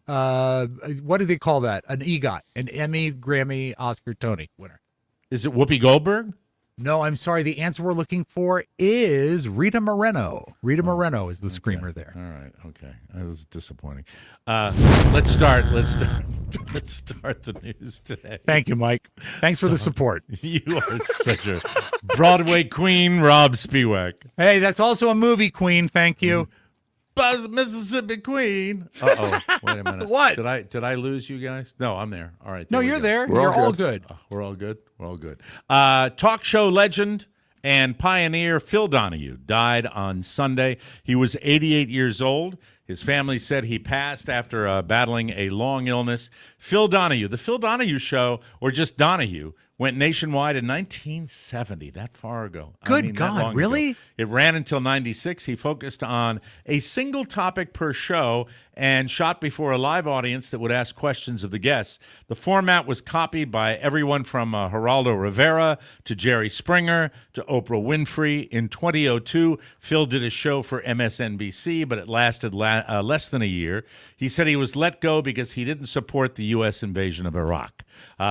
What do they call that? An EGOT, an Emmy, Grammy, Oscar, Tony winner. Is it Whoopi Goldberg? No, I'm sorry. The answer we're looking for is Rita Moreno. Rita Moreno is the screamer there. All right, okay. That was disappointing. Let's start the news today. Thank you, Mike. Thanks for the support. You are such a Broadway queen, Rob Spiewak. Hey, that's also a movie, Queen. Thank you. Buzz, Mississippi Queen. Uh-oh. Wait a minute. What? Did I lose you guys? No, I'm there. All right. No, we you're go. there. We're You're all all good. We're all good. We're all good. Talk show legend and pioneer Phil Donahue died on Sunday. He was 88 years old. His family said he passed after battling a long illness. Phil Donahue, the Phil Donahue Show, or just Donahue, went nationwide in 1970, that far ago. Good that God, long really? ago. It ran until 96. He focused on a single topic per show and shot before a live audience that would ask questions of the guests. The format was copied by everyone from Geraldo Rivera to Jerry Springer to Oprah Winfrey. In 2002, Phil did a show for MSNBC, but it lasted less than a year. He said he was let go because he didn't support the U.S. invasion of Iraq.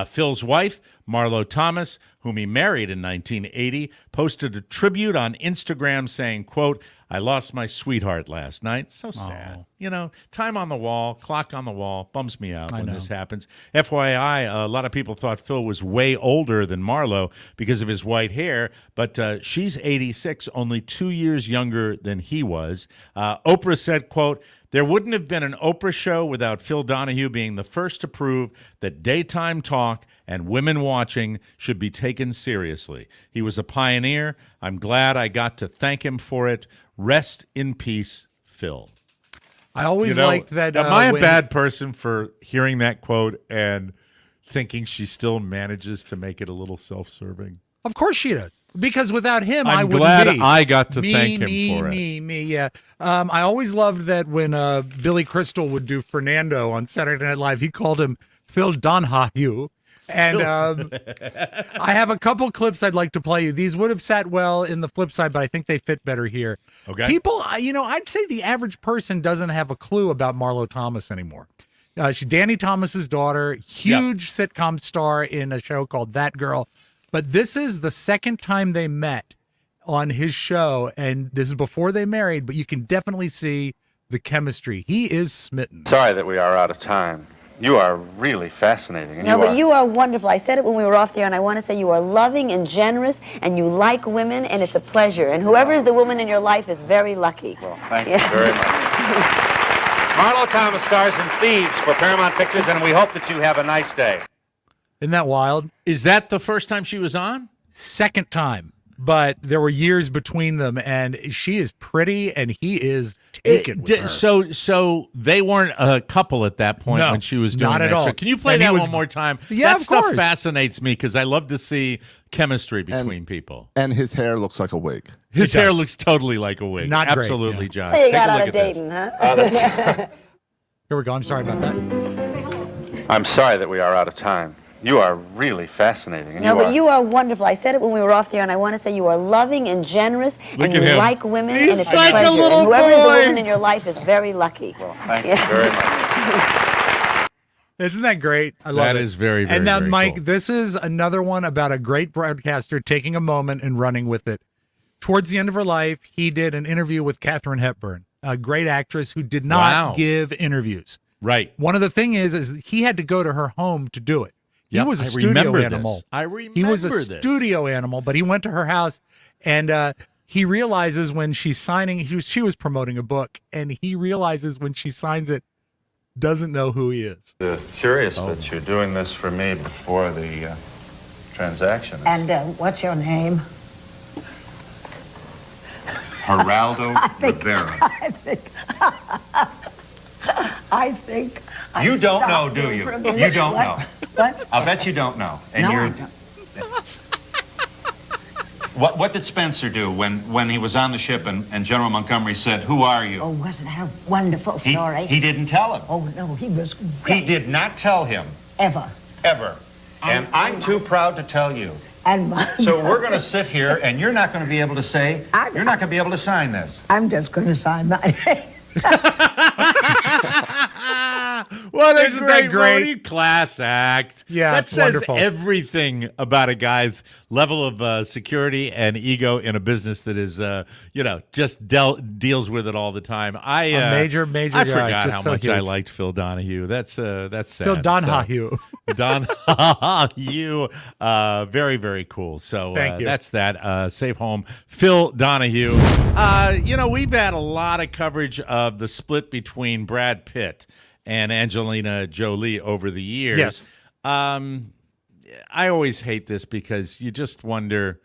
Phil's wife, Marlo Thomas, whom he married in 1980, posted a tribute on Instagram saying, quote, "I lost my sweetheart last night." So sad. Oh. You know, time on the wall, clock on the wall, bums me out when know. this happens. FYI, a lot of people thought Phil was way older than Marlo because of his white hair, but she's 86, only 2 years younger than he was. Oprah said, quote, "There wouldn't have been an Oprah show without Phil Donahue being the first to prove that daytime talk and women watching should be taken seriously. He was a pioneer. I'm glad I got to thank him for it. Rest in peace, Phil." I always liked that. Am I a when- bad person for hearing that quote and thinking she still manages to make it a little self-serving? Of course she does. Because without him, I I'm wouldn't glad be. I got to thank him for it. Me, yeah. I always loved that when Billy Crystal would do Fernando on Saturday Night Live, he called him Phil Donahue. And I have a couple clips I'd like to play you. These would have sat well in the flip side, but I think they fit better here. Okay. People, I'd say the average person doesn't have a clue about Marlo Thomas anymore. She's Danny Thomas's daughter, huge sitcom star in a show called That Girl. But this is the second time they met on his show, and this is before they married, but you can definitely see the chemistry. He is smitten. Sorry that we are out of time. You are really fascinating. And No, but you are wonderful. I said it when we were off the air, and I want to say you are loving and generous, and you like women, and it's a pleasure. And whoever is the woman in your life is very lucky. Well, thank you very much. Marlo Thomas stars in Thieves for Paramount Pictures, and we hope that you have a nice day. Isn't that wild? Is that the first time she was on? Second time. But there were years between them, and she is pretty, and he is taken with her. So they weren't a couple at that point No, when she was doing not at that all. show. Can you play And he that was- one more time? Yeah, that of stuff course. fascinates me because I love to see chemistry between people. And his hair looks like a wig. His It hair does. looks totally like a wig. Not great, Absolutely, yeah. John. So you Take got a out look of at this. dating, huh? Here we go. I'm sorry about that. I'm sorry that we are out of time. You are really fascinating. And No, but you are wonderful. I said it when we were off the air, and I want to say you are loving and generous, Look and at you him. like women, He's and it's like a a pleasure. little And whoever is boy. the woman in your life is very lucky. Well, thank you very much. Isn't that great? I love That it. is very, very, And now, very Mike, cool. this is another one about a great broadcaster taking a moment and running with it. Towards the end of her life, he did an interview with Katharine Hepburn, a great actress who did not Wow. give interviews. Right. One of the thing is he had to go to her home to do it. He Yep, was a I studio remember animal. this. I remember He was a this. studio animal, but he went to her house, and he realizes when she's signing, she was promoting a book, and he realizes when she signs it, doesn't know who he is. Curious that you're doing this for me before the transaction. And what's your name? Geraldo Rivera. I think. You don't know, do you? You don't know. What? I'll bet you don't know. And No, you're. I don't. What did Spencer do when he was on the ship and General Montgomery said, "Who are you?" Oh, wasn't that a wonderful He story? didn't tell him. Oh, no, he was He great. did not tell him, Ever. ever. And I'm too proud to tell you. And So we're going to sit here, and you're not going to be able to say, you're not going to be able to sign this. I'm just going to sign my name. What a Isn't that great, great? Rhodey class act. Yeah, that it's says wonderful. everything about a guy's level of security and ego in a business that is, just deals with it all the time. I major I guy, forgot just how so much I huge. liked Phil Donahue. That's sad. Phil Donahue. Donahue. Very, very cool. So Thank you. that's that. Safe home, Phil Donahue. We've had a lot of coverage of the split between Brad Pitt and Angelina Jolie over the years. Yes. I always hate this because you just wonder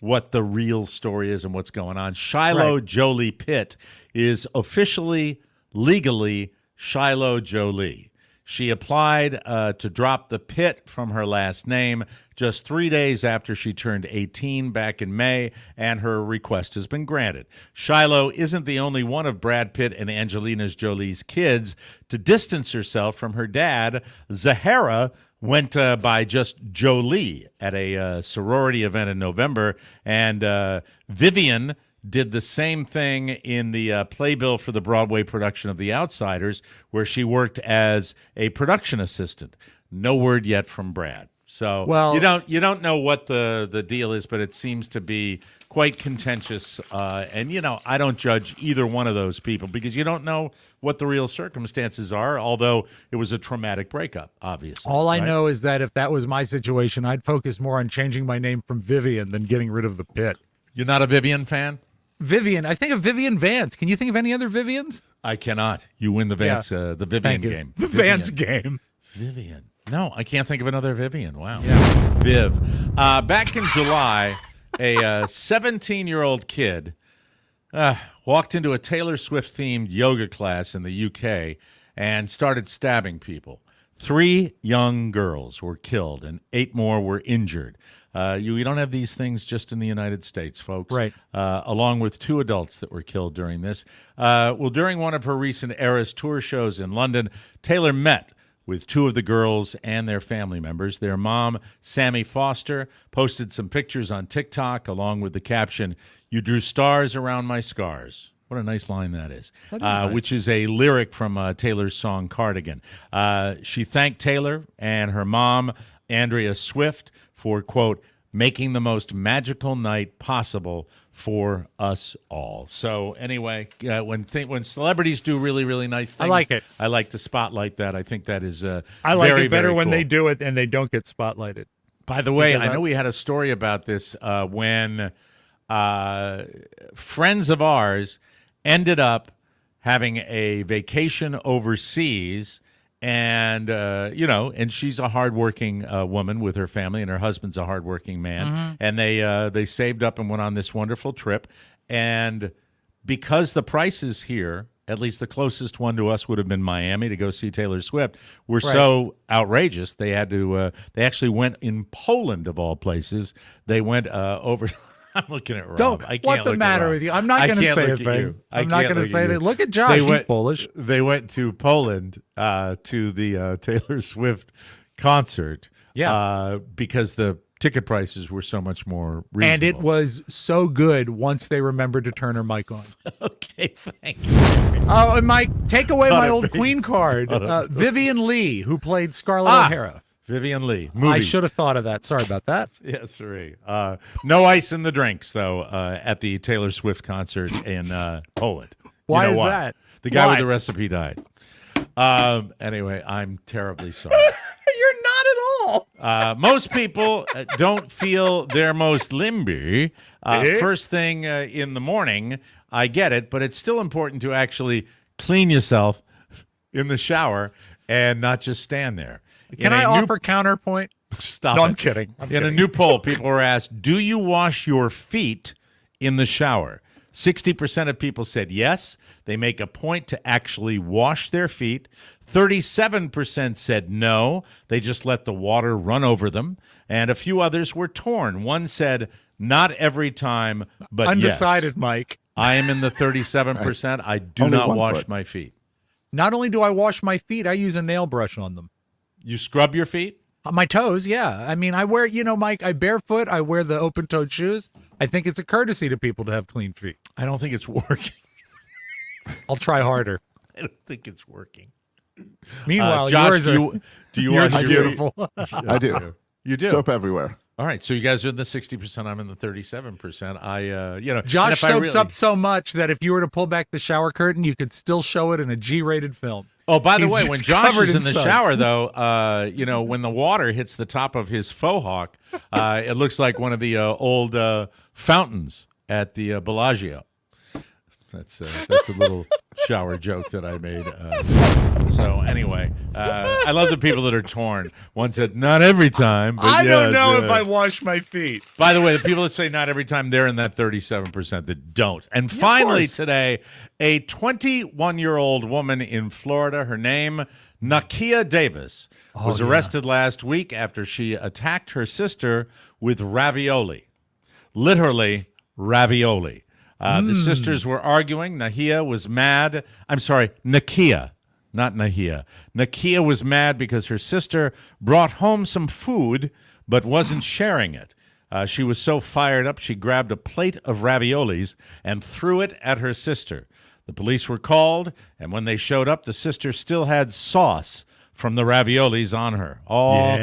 what the real story is and what's going on. Shiloh Right. Jolie Pitt is officially, legally Shiloh Jolie. She applied to drop the Pitt from her last name just 3 days after she turned 18 back in May, and her request has been granted. Shiloh isn't the only one of Brad Pitt and Angelina Jolie's kids to distance herself from her dad. Zahara went by just Jolie at a sorority event in November, and Vivian did the same thing in the playbill for the Broadway production of The Outsiders, where she worked as a production assistant. No word yet from Brad. So Well- you don't know what the deal is, but it seems to be quite contentious. And I don't judge either one of those people because you don't know what the real circumstances are. Although it was a traumatic breakup, obviously. All I right? know is that if that was my situation, I'd focus more on changing my name from Vivian than getting rid of the Pitt. You're not a Vivian fan? Vivian. I think of Vivian Vance. Can you think of any other Vivians? I cannot. You win the Vance, the Vivian Thank you. game. The Vivian. Vance game. Vivian. No, I can't think of another Vivian. Wow. Viv. Back in July, a 17-year-old kid walked into a Taylor Swift-themed yoga class in the UK and started stabbing people. 3 young girls were killed and 8 more were injured. You don't have these things just in the United States, folks. Right. Along with 2 adults that were killed during this. During one of her recent Eras tour shows in London, Taylor met with 2 of the girls and their family members. Their mom, Sammy Foster, posted some pictures on TikTok along with the caption, "You drew stars around my scars." What a nice line that is. Nice. Which is a lyric from Taylor's song Cardigan. She thanked Taylor and her mom, Andrea Swift, for, quote, making the most magical night possible for us all. So anyway, when celebrities do really, really nice things, I like it. I like to spotlight that. I think that is I like very, it better very when cool. they do it and they don't get spotlighted. By the way, Because I know we had a story about this when friends of ours ended up having a vacation overseas. And, and she's a hardworking woman with her family, and her husband's a hardworking man. Mm-hmm. And they saved up and went on this wonderful trip. And because the prices here, at least the closest one to us would have been Miami to go see Taylor Swift, were so outrageous, they had to. They actually went in Poland, of all places. They went over. I'm looking at Rob. Don't. I can't What's the look at matter Rob. with you? I'm not I going to can't say a look at thing. you. I I'm not can't going to look say at you. that. Look at Josh. He's Polish. They went to Poland to the Taylor Swift concert. Yeah. Because the ticket prices were so much more reasonable. And it was so good once they remembered to turn her mic on. Okay, thank you. Oh, and Mike, take away Cut my it, old baby. Queen card. Cut it. Vivian Lee, who played Scarlett O'Hara. Vivian Lee. I Movies. should have thought of that. Sorry about that. Yes, sir. No ice in the drinks, though, at the Taylor Swift concert in Poland. Why You know is why? that? The guy Why? with the recipe died. Anyway, I'm terribly sorry. You're not at all. Most people don't feel their most limber first thing in the morning. I get it, but it's still important to actually clean yourself in the shower and not just stand there. Can I offer counterpoint? Stop No, it. I'm kidding. I'm In a kidding. new poll, people were asked, do you wash your feet in the shower? 60% of people said yes. They make a point to actually wash their feet. 37% said no. They just let the water run over them. And a few others were torn. One said, not every time, but Undecided, yes. Mike. I am in the 37%. I do Only not 1 wash foot. my feet. Not only do I wash my feet, I use a nail brush on them. You scrub your feet? My toes, yeah. I mean, I wear, Mike, I barefoot. I wear the open-toed shoes. I think it's a courtesy to people to have clean feet. I don't think it's working. I'll try harder. I don't think it's working. Meanwhile, Josh, yours are, do you yours wash are your beautiful. I do. You do. Soap everywhere. All right, so you guys are in the 60%. I'm in the 37%. and Josh if I soaps really- up so much that if you were to pull back the shower curtain, you could still show it in a G-rated film. Oh, by the He's way, just when Josh covered is in in the suds. shower, though, when the water hits the top of his faux hawk, it looks like one of the old fountains at the Bellagio. That's a little shower joke that I made. So anyway, I love the people that are torn. One said, not every time. But I don't yes, know if I wash my feet. By the way, the people that say not every time, they're in that 37% that don't. And finally course. today, a 21-year-old woman in Florida, her name, Nakia Davis, was arrested last week after she attacked her sister with ravioli. Literally, ravioli. The sisters were arguing. Nakia was mad. I'm sorry, Nakia, not Nahia. Nakia was mad because her sister brought home some food but wasn't sharing it. She was so fired up, she grabbed a plate of raviolis and threw it at her sister. The police were called, and when they showed up, the sister still had sauce from the raviolis on her. All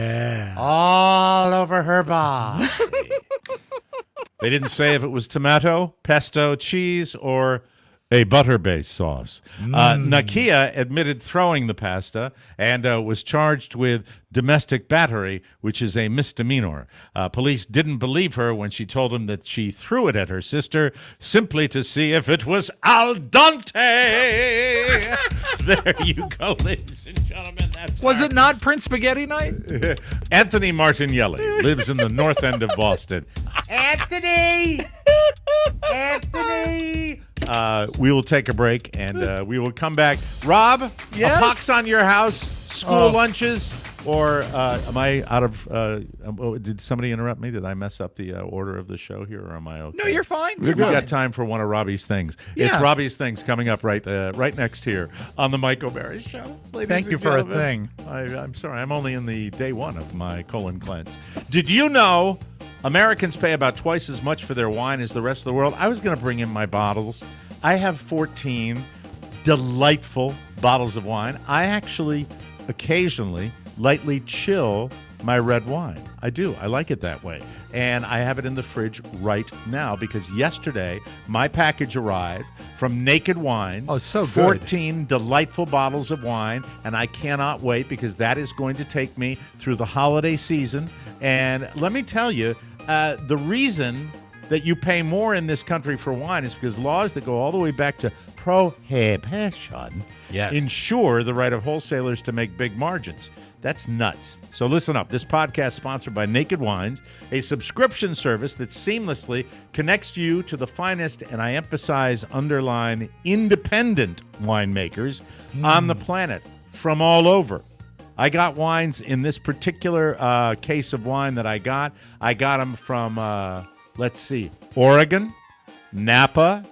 over her body. They didn't say if it was tomato, pesto, cheese, or a butter-based sauce. Nakia admitted throwing the pasta and was charged with domestic battery, which is a misdemeanor. Police didn't believe her when she told them that she threw it at her sister simply to see if it was al dente. There you go, ladies and gentlemen. Was it not Prince Spaghetti Night? Anthony Martinelli lives in the north end of Boston. Anthony! We will take a break and we will come back. Rob, Yes? a pox on your house, school lunches, or am I out of? Did somebody interrupt me? Did I mess up the order of the show here, or am I okay? No, you're fine. We got time for one of Robbie's things. It's Yeah. Robbie's things coming up right next here on the Mike O'Mara Show. Ladies Thank and you for a gentlemen. thing. I'm sorry. I'm only in the day one of my colon cleanse. Did you know Americans pay about twice as much for their wine as the rest of the world? I was going to bring in my bottles. I have 14 delightful bottles of wine. I actually occasionally lightly chill my red wine. I do. I like it that way. And I have it in the fridge right now because yesterday my package arrived from Naked Wines. Oh, so good. 14 delightful bottles of wine, and I cannot wait because that is going to take me through the holiday season. And let me tell you, the reason that you pay more in this country for wine is because laws that go all the way back to prohibition ensure the right of wholesalers to make big margins. That's nuts. So listen up. This podcast is sponsored by Naked Wines, a subscription service that seamlessly connects you to the finest, and I emphasize, underline, independent winemakers on the planet from all over. I got wines in this particular case of wine that I got. I got them from, Oregon, Napa,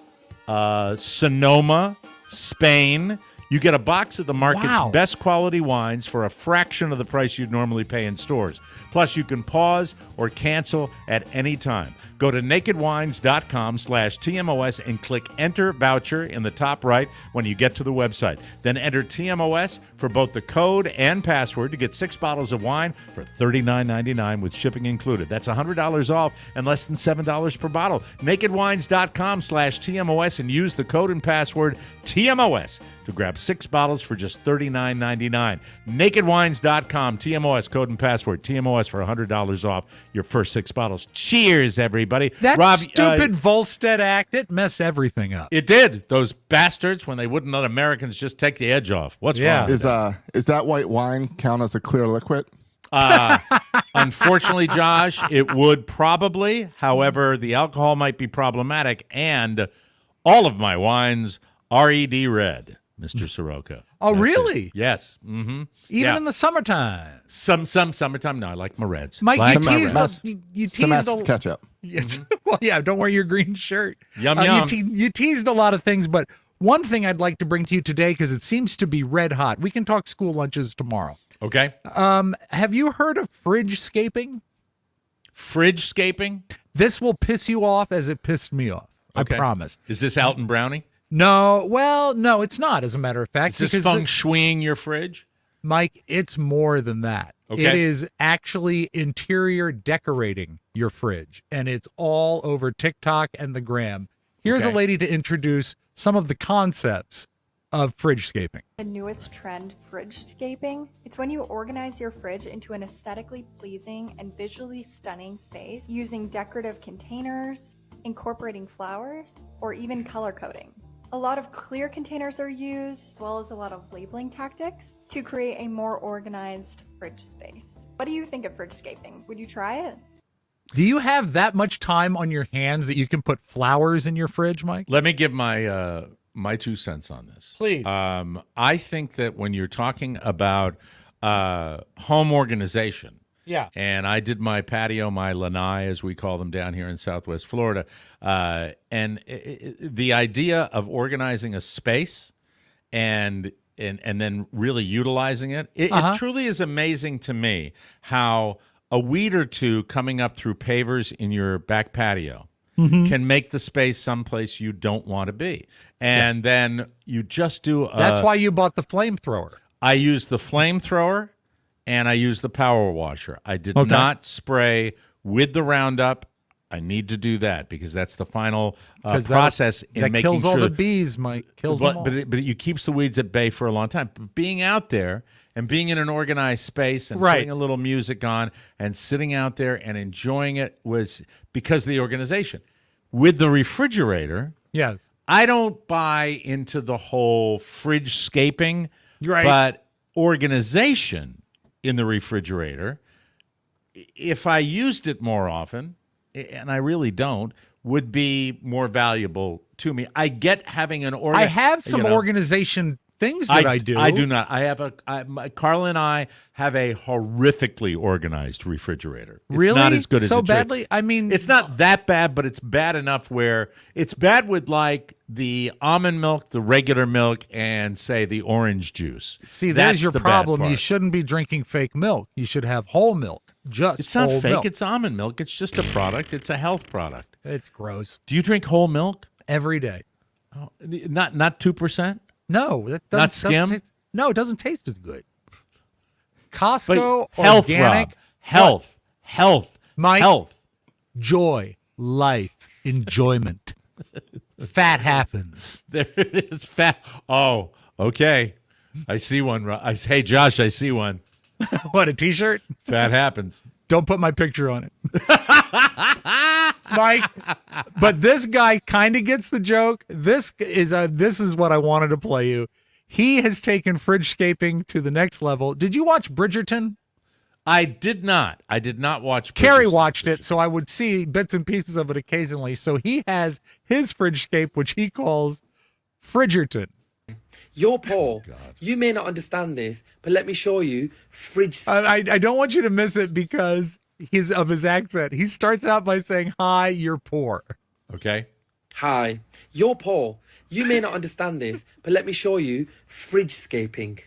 Sonoma, Spain. You get a box of the market's best quality wines for a fraction of the price you'd normally pay in stores. Plus, you can pause or cancel at any time. Go to nakedwines.com/TMOS and click Enter Voucher in the top right when you get to the website. Then enter TMOS for both the code and password to get 6 bottles of wine for $39.99 with shipping included. That's $100 off and less than $7 per bottle. Nakedwines.com/TMOS and use the code and password TMOS to grab 6 bottles for just $39.99. Nakedwines.com, TMOS, code and password, TMOS for $100 off your first 6 bottles. Cheers, everybody. That Rob, stupid Volstead Act, it messed everything up. It did. Those bastards, when they wouldn't let Americans just take the edge off. What's wrong with Is that white wine count as a clear liquid? Unfortunately, Josh, it would probably. However, the alcohol might be problematic, and all of my wines are ED red, Mr. Soroka. Oh, That's really? it. Yes. Mm-hmm. Even in the summertime. Some summertime. No, I like my reds. Mike, Like you my teased reds. us. You It's to match teased the a ketchup. Yes. Well, yeah, don't wear your green shirt. Yum, You, yum. you teased a lot of things, but one thing I'd like to bring to you today, because it seems to be red hot. We can talk school lunches tomorrow. Okay. Have you heard of fridge scaping? Fridge scaping? This will piss you off as it pissed me off. Okay. I promise. Is this Alton Brownie? No, well, no, it's not, as a matter of fact. Is this because feng shuiing your fridge? Mike, it's more than that. Okay. It is actually interior decorating your fridge, and it's all over TikTok and the gram. Here's a Okay. lady to introduce some of the concepts of fridge scaping. The newest trend, fridge scaping. It's when you organize your fridge into an aesthetically pleasing and visually stunning space using decorative containers, incorporating flowers, or even color coding. A lot of clear containers are used, as well as a lot of labeling tactics to create a more organized fridge space. What do you think of fridge scaping? Would you try it? Do you have that much time on your hands that you can put flowers in your fridge, Mike? Let me give my my 2 cents on this. Please. I think that when you're talking about home organization, Yeah. and I did my patio, my lanai, as we call them down here in Southwest Florida, and the idea of organizing a space and then really utilizing it, it truly is amazing to me how a weed or two coming up through pavers in your back patio can make the space someplace you don't want to be. And then you just do That's why you bought the flamethrower. I used the flamethrower and I used the power washer. I did not spray with the Roundup. I need to do that because that's the final process in that making kills sure all the bees, Mike. Kills them all. but it keeps the weeds at bay for a long time. But being out there and being in an organized space and Right. putting a little music on and sitting out there and enjoying it was because of the organization. With the refrigerator, Yes. I don't buy into the whole fridge scaping, Right. but organization in the refrigerator, if I used it more often, and I really don't, would be more valuable to me. I get having an I have some organization things that I do. I do not. I have Carla and I have a horrifically organized refrigerator. It's Really? not as good as so it should. badly? I mean, It's not that bad, but it's bad enough where it's bad with like the almond milk, the regular milk, and say the orange juice. see, That's there's your the bad problem. You part. shouldn't be drinking fake milk. You should have whole milk. Just It's not whole fake. milk. It's almond milk. It's just a product. It's a health product. It's gross. Do you drink whole milk? Every day. Oh, not 2%. No, that doesn't, Not skim? doesn't taste, no, it doesn't taste as good. Costco But health, organic, Rob. Health. Health. Mike, Health. joy, life, enjoyment. Fat happens. There it is. Fat. Oh, okay. I see one. Hey, Josh, I see one. What, a T-shirt? Fat happens. Don't put my picture on it. Mike, but this guy kind of gets the joke. This is what I wanted to play you. He has taken fridge scaping to the next level. Did you watch Bridgerton? I did not. I did not watch. Carrie Bridgerton. watched it, so I would see bits and pieces of it occasionally. So he has his fridge scape, which he calls Fridgerton. You're poor. You may not understand this, but let me show you fridge. I don't want you to miss it because his accent. He starts out by saying, "Hi, you're poor." Okay. Hi, you're poor. You may not understand this, but let me show you fridge scaping.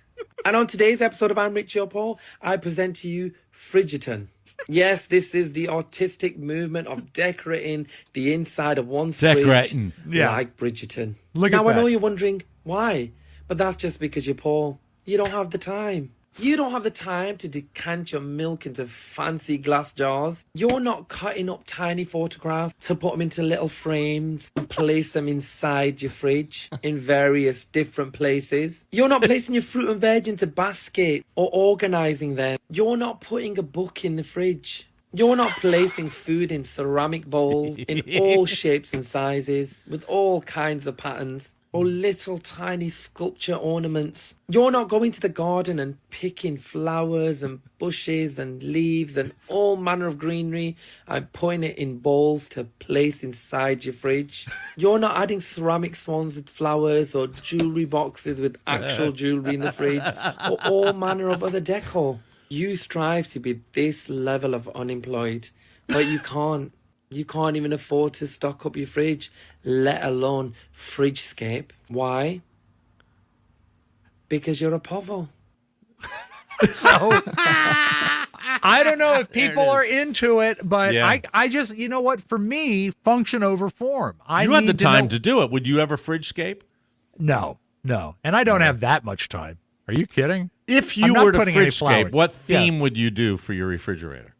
And on today's episode of I'm Rich, You're Poor, I present to you Fridgerton. Yes, this is the artistic movement of decorating the inside of one's Decorating. fridge Yeah. like Bridgerton. Look now, at I know that. you're wondering why, but that's just because you're poor. You don't have the time. You don't have the time to decant your milk into fancy glass jars. You're not cutting up tiny photographs to put them into little frames and place them inside your fridge in various different places. You're not placing your fruit and veg into baskets or organizing them. You're not putting a book in the fridge. You're not placing food in ceramic bowls in all shapes and sizes with all kinds of patterns. or little tiny sculpture ornaments. You're not going to the garden and picking flowers and bushes and leaves and all manner of greenery and putting it in bowls to place inside your fridge. You're not adding ceramic swans with flowers or jewelry boxes with actual jewelry in the fridge or all manner of other decor. You strive to be this level of unemployed, but you can't. You can't even afford to stock up your fridge, let alone fridgescape. Why? Because you're a povo. So I don't know if people are into it, but Yeah. I just, you know what? For me, function over form. You had the time know- to do it. Would you ever fridgescape? No. And I don't have that much time. Are you kidding? If I'm you not were to putting any fridgescape, flowers. what Yeah. theme would you do for your refrigerator?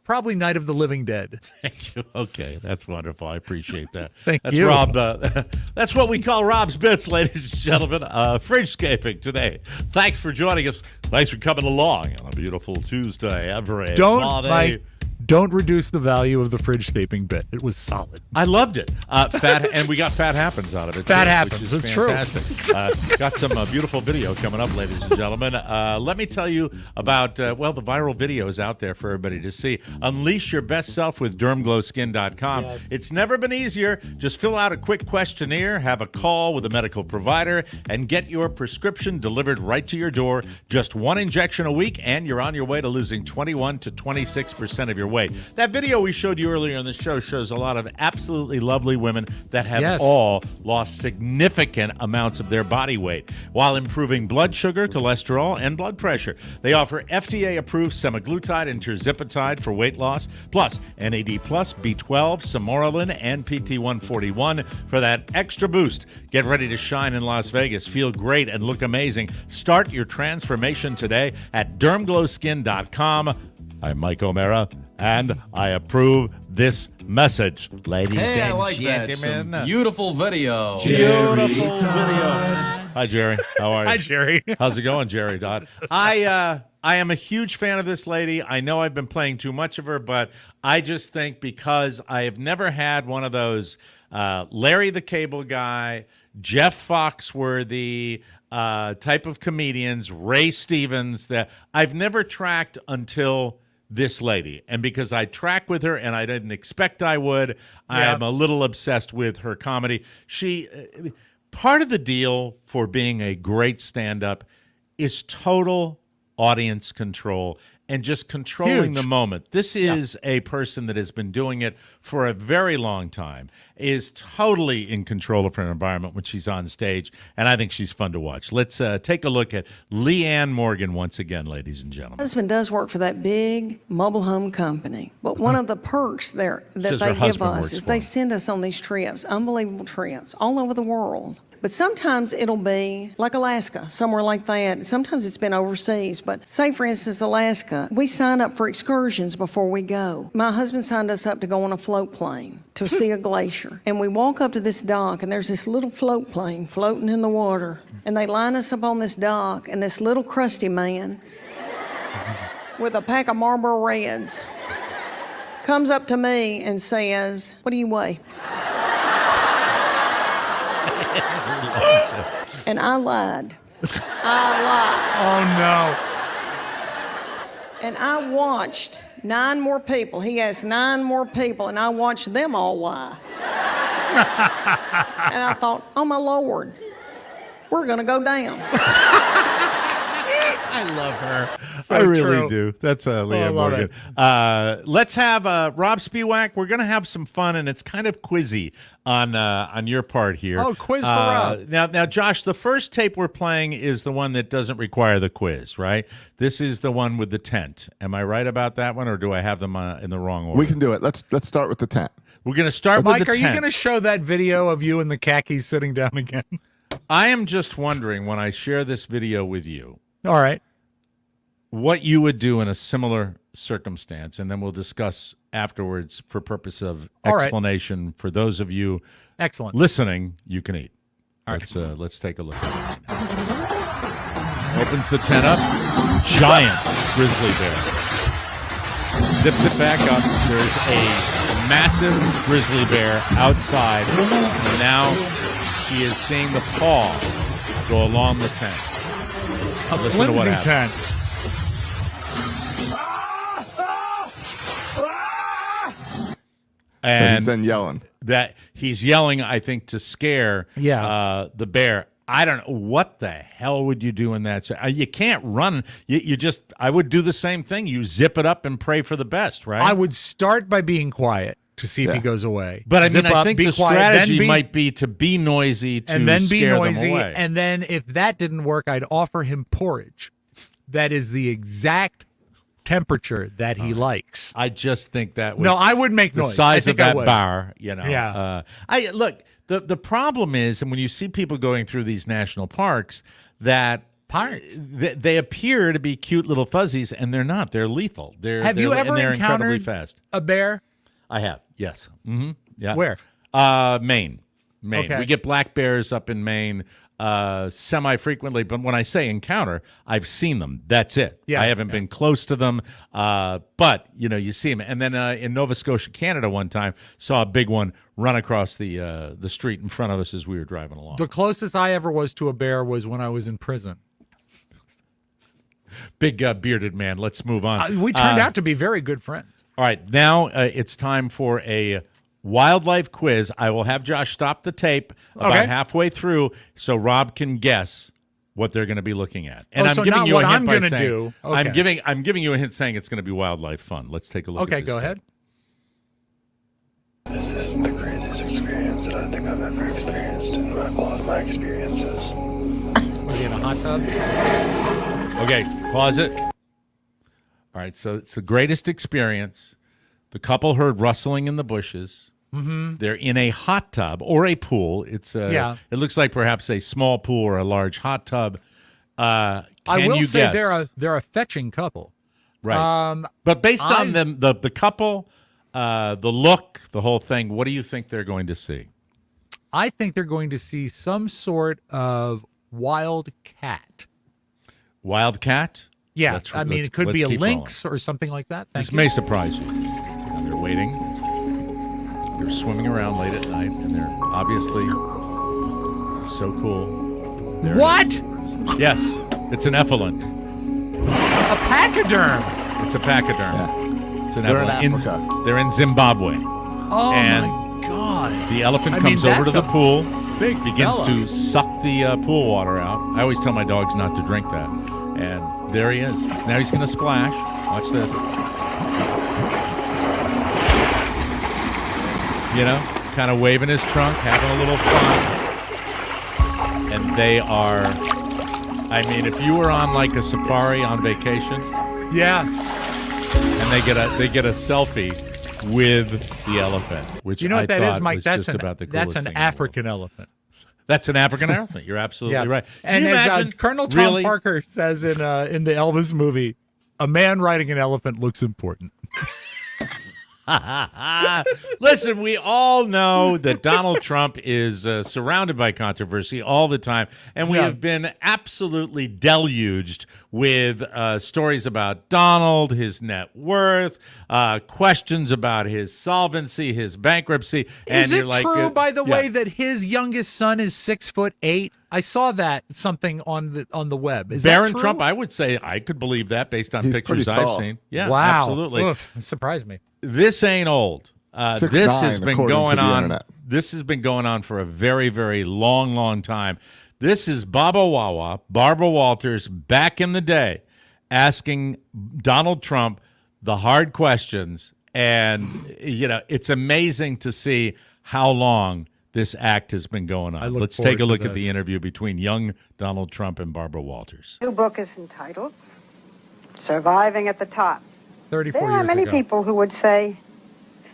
Probably Night of the Living Dead. Thank you. Okay, that's wonderful. I appreciate that. Thank you. Rob. That's what we call Rob's Bits, ladies and gentlemen. Fridgescaping today. Thanks for joining us. Thanks for coming along on a beautiful Tuesday. Don't reduce the value of the fridgescaping bit. It was solid. I loved it. And we got Fat Happens out of it. Fat too, Happens. Which is It's fantastic. Got some beautiful video coming up, ladies and gentlemen. Let me tell you about, the viral video is out there for everybody to see. Unleash your best self with dermglowskin.com. Yes. It's never been easier. Just fill out a quick questionnaire, have a call with a medical provider, and get your prescription delivered right to your door. Just one injection a week, and you're on your way to losing 21 to 26% of your weight. That video we showed you earlier in the show shows a lot of absolutely lovely women that have all lost significant amounts of their body weight while improving blood sugar, cholesterol, and blood pressure. They offer FDA-approved semaglutide and tirzepatide for weight loss, plus NAD+, B12, Samoralin, and PT141 for that extra boost. Get ready to shine in Las Vegas, feel great, and look amazing. Start your transformation today at dermglowskin.com. I'm Mike O'Mara, and I approve this message, ladies Hey, I and like that. gentlemen. Some beautiful video. Beautiful video. Hi, Jerry. How are you? Hi, Jerry. How's it going, Jerry Dodd? I am a huge fan of this lady. I know I've been playing too much of her, but I just think because I have never had one of those Larry the Cable Guy, Jeff Foxworthy type of comedians, Ray Stevens, that I've never tracked until this lady. And because I track with her and I didn't expect I would, I am a little obsessed with her comedy. She part of the deal for being a great stand-up is total audience control and just controlling the moment. This is a person that has been doing it for a very long time, is totally in control of her environment when she's on stage, and I think she's fun to watch. Let's take a look at Leanne Morgan once again, ladies and gentlemen. My husband does work for that big mobile home company, but one of the perks there that Says they her give husband us works is for they him. send us on these trips, unbelievable trips, all over the world. But sometimes it'll be like Alaska, somewhere like that. Sometimes it's been overseas, but say, for instance, Alaska. We sign up for excursions before we go. My husband signed us up to go on a float plane to see a glacier. And we walk up to this dock, and there's this little float plane floating in the water. And they line us up on this dock, and this little crusty man with a pack of Marlboro Reds comes up to me and says, "What do you weigh?" And I lied. Oh, no. And I watched 9 more people. He asked 9 more people, and I watched them all lie. And I thought, oh, my Lord, we're going to go down. I love her. So I really true. do. That's Leanne love Morgan. Let's have Rob Spiewak. We're going to have some fun, and it's kind of quizzy on your part here. Oh, quiz for Rob. Now, Josh, the first tape we're playing is the one that doesn't require the quiz, right? This is the one with the tent. Am I right about that one, or do I have them in the wrong order? We can do it. Let's start with the tent. We're going to start Mike, with the are tent. you going to show that video of you in the khakis sitting down again? I am just wondering, when I share this video with you, All right. what you would do in a similar circumstance, and then we'll discuss afterwards for purpose of All right. explanation. For those of you Excellent. listening, you can eat. All right. Let's take a look at it right now. Opens the tent up. Giant grizzly bear. Zips it back up. There's a massive grizzly bear outside. And now he is seeing the paw go along the tent. Listen to what flimsy happens. tent. And so he's then yelling. That he's yelling, I think, to scare the bear. I don't know. What the hell would you do in that? So, you can't run. You just, I would do the same thing. You zip it up and pray for the best, right? I would start by being quiet to see if he goes away. But I Zip mean, I up, think be the quiet, strategy then might be to be noisy to and then be scare them noisy. away. And then if that didn't work, I'd offer him porridge. That is the exact temperature that he likes. I just think that was no, I would make the noise. size I of think I that would. bar. You know, Yeah. I look. The problem is, and when you see people going through these national parks, that they appear to be cute little fuzzies, and they're not. They're lethal. Have you ever they're incredibly encountered fast. a bear? I have. Yes. Mm-hmm. Yeah. Where? Maine. Okay. We get black bears up in Maine semi-frequently, but when I say encounter, I've seen them. That's it. Yeah. I haven't been close to them, but you see them. And then in Nova Scotia, Canada, one time saw a big one run across the street in front of us as we were driving along. The closest I ever was to a bear was when I was in prison. Big bearded man. Let's move on. We turned out to be very good friends. All right, now it's time for a wildlife quiz. I will have Josh stop the tape about halfway through so Rob can guess what they're going to be looking at. And so I'm giving not you what a hint I'm by gonna saying, do. Okay. I'm giving you a hint saying it's going to be wildlife fun. Let's take a look Okay, at this go tape. ahead. This is the craziest experience that I think I've ever experienced in all of my experiences. Was he in a hot tub? Okay, pause it. All right, so it's the greatest experience. The couple heard rustling in the bushes. Mm-hmm. They're in a hot tub or a pool. It looks like perhaps a small pool or a large hot tub. I will you say guess? they're a fetching couple. Right. But based on them, the couple, the look, the whole thing, what do you think they're going to see? I think they're going to see some sort of wild cat. Wild cat? Yeah, I mean, it could be a lynx or something like that. This may surprise you. Now they're waiting. They're swimming around late at night, and they're obviously so cool. What? Yes, it's an effluent. A pachyderm. It's a pachyderm. Yeah. It's an They're in effluent. Africa. They're in Zimbabwe. Oh, and my God. The elephant comes over to the pool, big begins fella. to suck the pool water out. I always tell my dogs not to drink that. And there he is. Now he's going to splash. Watch this. You know, kind of waving his trunk, having a little fun. And they are, I mean, if you were on like a safari on vacation. Yeah. And they get a selfie with the elephant, which You know what I that is, thought Mike? was That's just about the that's coolest an thing in the world. African elephant. That's an African elephant. You're absolutely right. Can And you as imagine? Colonel Tom Really? Parker says in the Elvis movie, a man riding an elephant looks important. Listen, we all know that Donald Trump is surrounded by controversy all the time, and we have been absolutely deluged with stories about Donald, his net worth, questions about his solvency, his bankruptcy. And Is you're it like, true, by the way, yeah. that his youngest son is 6'8"? I saw that something on the web. Is Barron that true? Trump, I would say I could believe that based on He's pictures pretty I've tall. seen. Yeah, Wow. absolutely. Oof, it surprised me. This ain't old. 6'9", This has been according to going the on. internet. This has been going on for a very, very long, long time. This is Baba Wawa, Barbara Walters, back in the day, asking Donald Trump the hard questions, and it's amazing to see how long this act has been going on. look Let's forward take a to look at the this. interview between young Donald Trump and Barbara Walters. New book is entitled Surviving at the Top. 34 There years are many ago. people who would say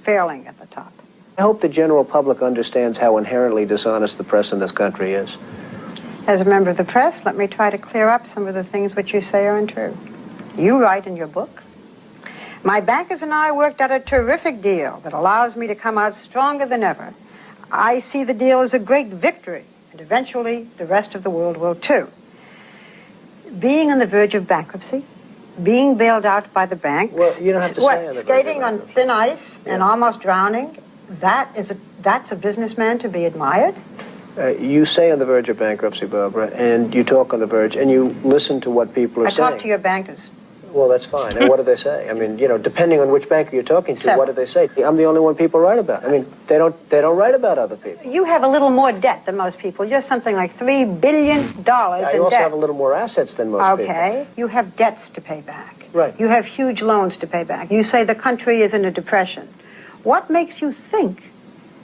failing at the top. I hope the general public understands how inherently dishonest the press in this country is. As a member of the press, let me try to clear up some of the things which you say are untrue. You write in your book, my bankers and I worked out a terrific deal that allows me to come out stronger than ever. I see the deal as a great victory, and eventually the rest of the world will too. Being on the verge of bankruptcy, being bailed out by the banks, Well, you don't have to say on the verge of skating on thin ice and almost drowning, that's a businessman to be admired. You say on the verge of bankruptcy, Barbara, and you talk on the verge, and you listen to what people are I saying. talk to your bankers. Well, that's fine. And what do they say? I mean, depending on which banker you're talking to, So- what do they say? I'm the only one people write about. I mean, they don't write about other people. You have a little more debt than most people. You're something like $3 billion in I also debt. have a little more assets than most people. Okay. You have debts to pay back. Right. You have huge loans to pay back. You say the country is in a depression. What makes you think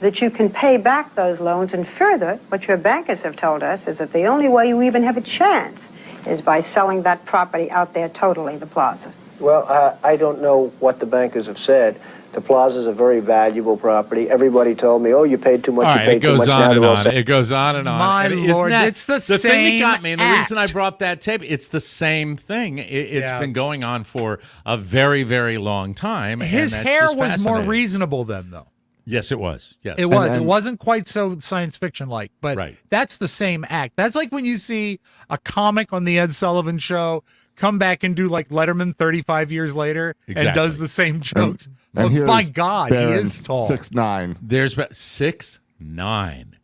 that you can pay back those loans? And further, what your bankers have told us is that the only way you even have a chance is by selling that property out there totally, the plaza. Well, I don't know what the bankers have said. The plaza is a very valuable property. Everybody told me, oh, you paid too much, All you right, paid it too goes much. on Now and they're all on. saying- It goes on and on. My And isn't Lord, that it's the thing that same got me, and the reason I act. brought that tape. It's the same thing. It's Yeah. been going on for a very, very long time. His and that's hair just was more fascinating. reasonable then, though. Yes, it was. Yes, It was. And- It wasn't quite so science fiction like, but Right. that's the same act. That's like when you see a comic on the Ed Sullivan Show come back and do like Letterman 35 years later and Exactly. does the same jokes. And Well, here's my God, he Barron, is tall. 6'9". There's about 6'9",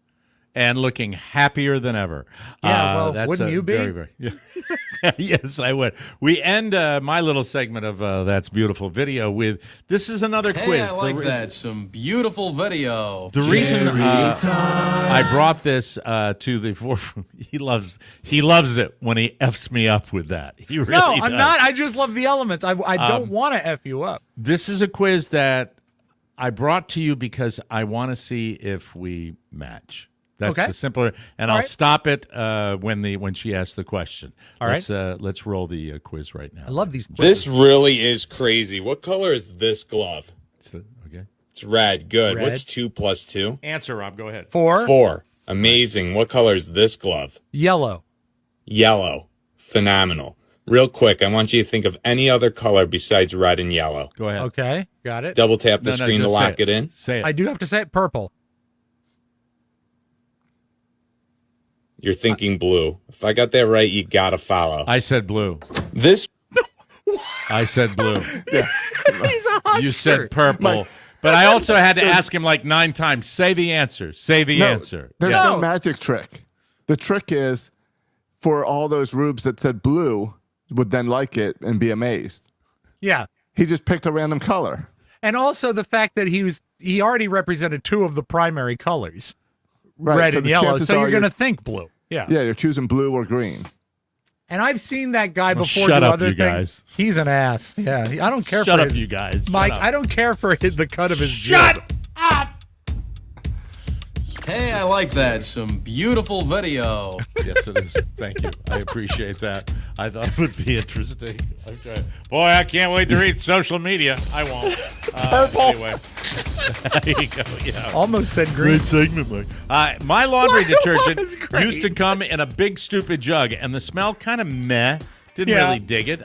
and looking happier than ever. Yeah, well, that's wouldn't you be? Very, very, yes, I would. We end my little segment of That's Beautiful Video with this is another quiz. I like that. Some beautiful video. The reason I brought this to the forefront, he loves it when he F's me up with that. He really No, I'm does. not. I just love the elements. I don't want to F you up. This is a quiz that I brought to you because I want to see if we match. That's Okay. the simpler, and All I'll right. stop it when she asks the question. All right. Let's roll the quiz right now. I love these quizzes. This really is crazy. What color is this glove? Okay. It's red. Good. Red. What's 2 plus 2? Answer, Rob. Go ahead. 4. 4. Amazing. What color is this glove? Yellow. Yellow. Phenomenal. Real quick, I want you to think of any other color besides red and yellow. Go ahead. Okay, got it. Double tap the No, screen to just say lock it in. Say it. I do have to say it purple. You're thinking blue. If I got that right, you gotta follow. I said blue. This I said blue. He's a huckster. You said purple. But I also had to ask him like 9 times. Say the answer. Say the answer. There's Yes. no magic trick. The trick is for all those rubes that said blue would then like it and be amazed. Yeah. He just picked a random color. And also the fact that he already represented 2 of the primary colors, Right, red so and the yellow. chances So you're are going to you're- think blue. Yeah. Yeah, you're choosing blue or green. And I've seen that guy Well, before shut do up, other you things. guys. He's an ass. Yeah. I don't care Shut for up, his, you guys. Mike, Shut up. I don't care for the cut of his Shut jib. up. Hey, I like that. Some beautiful video. Yes, it is. Thank you. I appreciate that. I thought it would be interesting. Okay. Boy, I can't wait to read social media. I won't. Purple. Anyway. There you go. Yeah. Almost said green. Great segment, Mike. My laundry Well, it detergent was great. used to come in a big, stupid jug, and the smell kind of meh. Didn't Yeah. really dig it.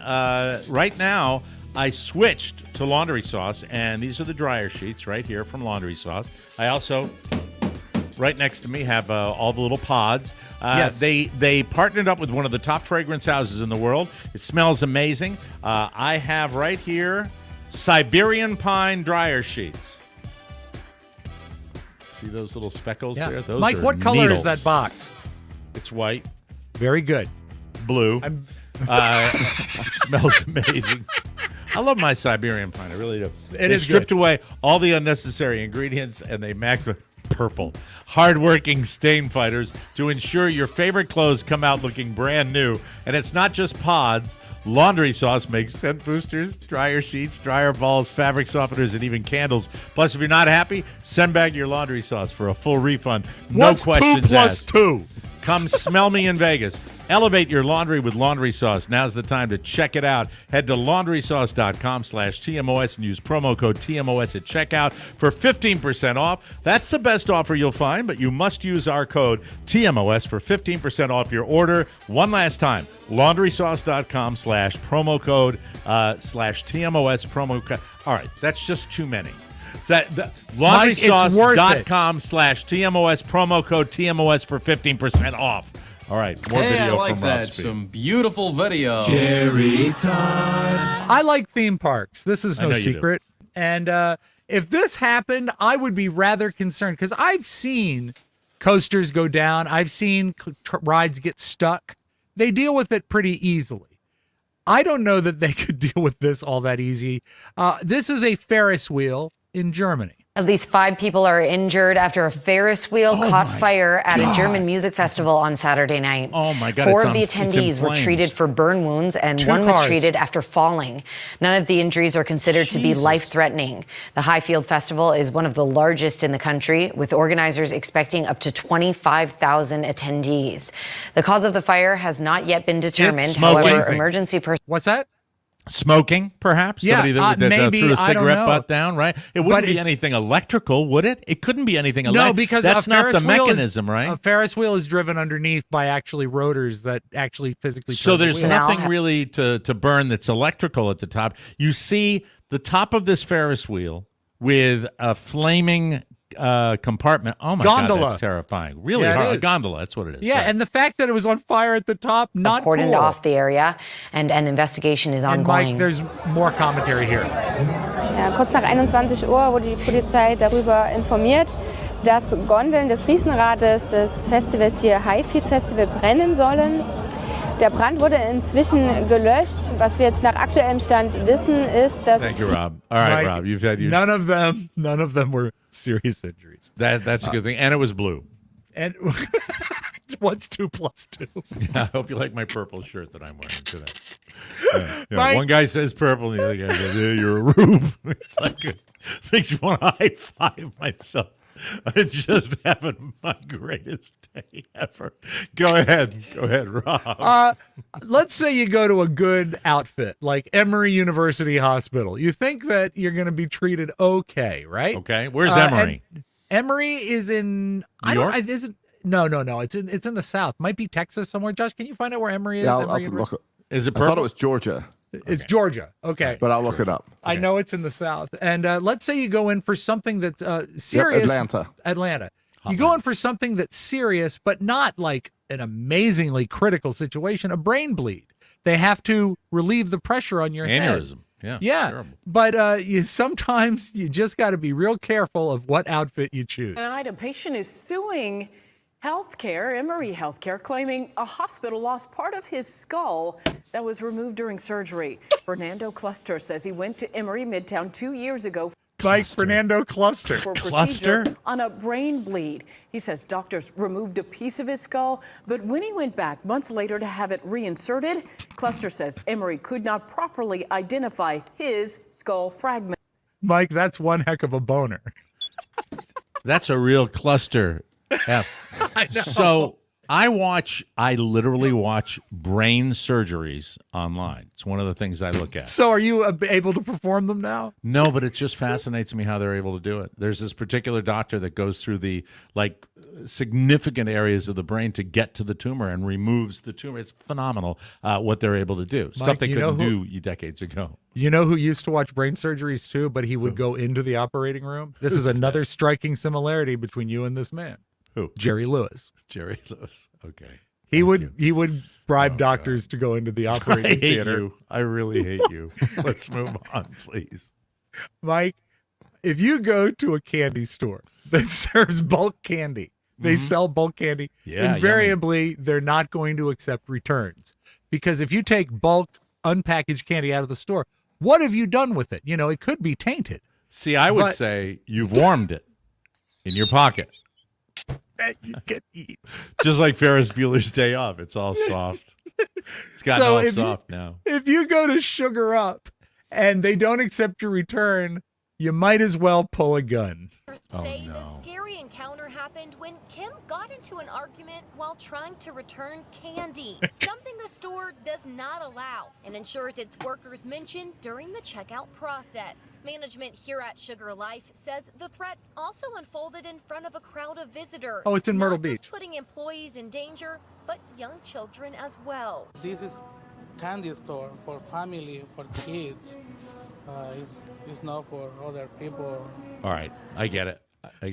Right now, I switched to laundry sauce, and these are the dryer sheets right here from laundry sauce. I also, right next to me, have all the little pods. Yes. They partnered up with one of the top fragrance houses in the world. It smells amazing. I have right here Siberian pine dryer sheets. See those little speckles Yeah. there? Those Mike, are what color needles. is that box? It's white, Very good. blue. I'm It smells amazing. I love my Siberian pine. I really do. It They is stripped good. away all the unnecessary ingredients, and they maximize purple. Hardworking stain fighters to ensure your favorite clothes come out looking brand new. And it's not just pods. Laundry sauce makes scent boosters, dryer sheets, dryer balls, fabric softeners, and even candles. Plus, if you're not happy, send back your laundry sauce for a full refund. No What's questions 2 plus asked. 2? Come smell me in Vegas. Elevate your laundry with laundry sauce. Now's the time to check it out. Head to laundrysauce.com/TMOS and use promo code TMOS at checkout for 15% off. That's the best offer you'll find, but you must use our code TMOS for 15% off your order. One last time, laundrysauce.com/promo code /TMOS promo code. All right, that's just too many. Laundrysauce.com/TMOS promo code TMOS for 15% off. All right, more Hey, I video like from that. Rob Speed. Some beautiful video. I like theme parks. This is I no know you do. secret. And if this happened, I would be rather concerned because I've seen Coasters go down. I've seen rides get stuck. They deal with it pretty easily. I don't know that they could deal with this all that easy. This is a Ferris wheel in Germany. At least 5 people are injured after a Ferris wheel caught fire at a German music festival on Saturday night. Oh my God. 4 of the attendees were treated for burn wounds and 2 one was cars. treated after falling. None of the injuries are considered to be life-threatening. The Highfield Festival is one of the largest in the country, with organizers expecting up to 25,000 attendees. The cause of the fire has not yet been determined. However, emergency personnel. What's that? Smoking, perhaps? Yeah, Somebody that maybe, threw a I don't cigarette know. butt down, right? It wouldn't be anything electrical, would it? It couldn't be anything electrical. No, because that's a not Ferris the wheel mechanism, right? A Ferris wheel is driven underneath by actually rotors that actually physically. So turn the there's wheel. nothing really to burn that's electrical at the top. You see the top of this Ferris wheel with a flaming compartment. Oh my Gondola. God, that's terrifying. Really Yeah, it hard. is. A gondola, that's what it is. Yeah, right. and the fact that it was on fire at the top, not cordoned cool. off the area, and an investigation is And ongoing. Mike, there's more commentary here. Ja, kurz nach 21 Uhr wurde die Polizei darüber informiert, dass Gondeln des Riesenrades des Festivals hier Highfield Festival brennen sollen. Der Brand wurde inzwischen gelöscht. Was wir jetzt nach aktuellem Stand wissen, ist, dass Thank you, Rob. All right, Mike, Rob, you've had your... None of them were serious injuries. That's a good thing. And it was blue. And what's 2 plus 2? I hope you like my purple shirt that I'm wearing today. Yeah. Mike- One guy says purple, and the other guy says, yeah, you're a rube. It's like, makes me want to high five myself. I'm just having my greatest day ever. Go ahead, Rob. Let's say you go to a good outfit like Emory University Hospital. You think that you're going to be treated okay, right? Okay, where's Emory? and Emory is in New York? No. It's in the South. Might be Texas somewhere. Josh, can you find out where Emory is? Yeah, I'll Emory have to University? look it. Is it I thought purple? it was Georgia, It's Georgia. Okay. but I'll look it up. I know it's in the South. And let's say you go in for something that's serious. Atlanta. You go in for something that's serious, but not like an amazingly critical situation, a brain bleed. They have to relieve the pressure on your head. Aneurysm. Yeah. Yeah. Terrible. But sometimes you just got to be real careful of what outfit you choose. Tonight, a patient is suing Healthcare, Emory Healthcare, claiming a hospital lost part of his skull that was removed during surgery. Fernando Cluster says he went to Emory Midtown 2 years ago. Like Fernando Cluster. For a Cluster? procedure on a brain bleed. He says doctors removed a piece of his skull, but when he went back months later to have it reinserted, Cluster says Emory could not properly identify his skull fragment. Mike, that's one heck of a boner. That's a real cluster. Yeah. I know. So I literally watch brain surgeries online. It's one of the things I look at. So are you able to perform them now? No, but it just fascinates me how they're able to do it. There's this particular doctor that goes through the significant areas of the brain to get to the tumor and removes the tumor. It's phenomenal what they're able to do. Stuff they couldn't do decades ago. You know who used to watch brain surgeries too, but he would go into the operating room? This is another striking similarity between you and this man. Who? Jerry Lewis. Jerry Lewis. Okay. He would bribe doctors to go into the operating I hate theater. you. I really hate you. Let's move on, please. Mike, if you go to a candy store that serves bulk candy, they sell bulk candy, Yeah, invariably they're not going to accept returns. Because if you take bulk unpackaged candy out of the store, what have you done with it? You know, it could be tainted. See, I would say you've warmed it in your pocket. You can eat. Just like Ferris Bueller's Day Off. It's all soft. It's gotten all soft now. If you go to Sugar Up and they don't accept your return, you might as well pull a gun. Say the scary encounter happened when Kim got into an argument while trying to return candy, something the store does not allow and ensures its workers mention during the checkout process. Management here at Sugar Life says the threats also unfolded in front of a crowd of visitors. Oh, it's in Myrtle not just Beach. putting employees in danger, but young children as well. This is candy store for family, for kids. It's not for other people. All right. I get it.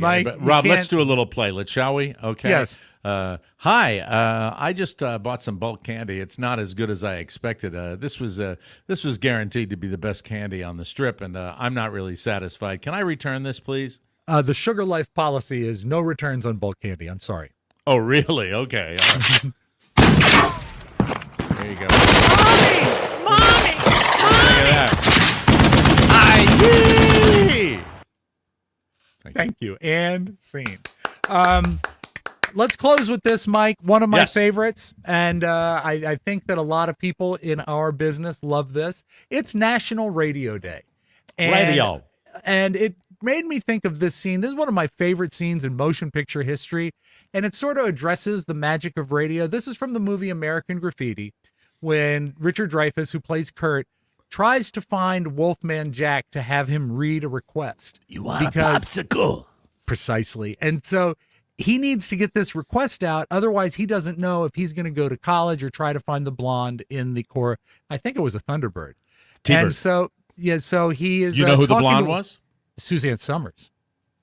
Mike, But you Rob, let's can't- do a little playlet, shall we? Okay. Yes. Hi. I just bought some bulk candy. It's not as good as I expected. This was guaranteed to be the best candy on the strip, and I'm not really satisfied. Can I return this, please? The Sugar Life policy is no returns on bulk candy. I'm sorry. Oh, really? Okay. All right. There you go. Mommy! Look at that. Thank you. And scene. Let's close with this, Mike. One of my favorites, and I think that a lot of people in our business love this. It's National Radio Day. Radio. And it made me think of this scene. This is one of my favorite scenes in motion picture history, and it sort of addresses the magic of radio. This is from the movie American Graffiti, when Richard Dreyfuss, who plays Kurt, tries to find Wolfman Jack to have him read a request. You want a popsicle? Precisely. And so he needs to get this request out. Otherwise, he doesn't know if he's going to go to college or try to find the blonde in the core. I think it was a Thunderbird. T-Bird. And so, so he is. You know who the talking blonde to was? Suzanne Summers.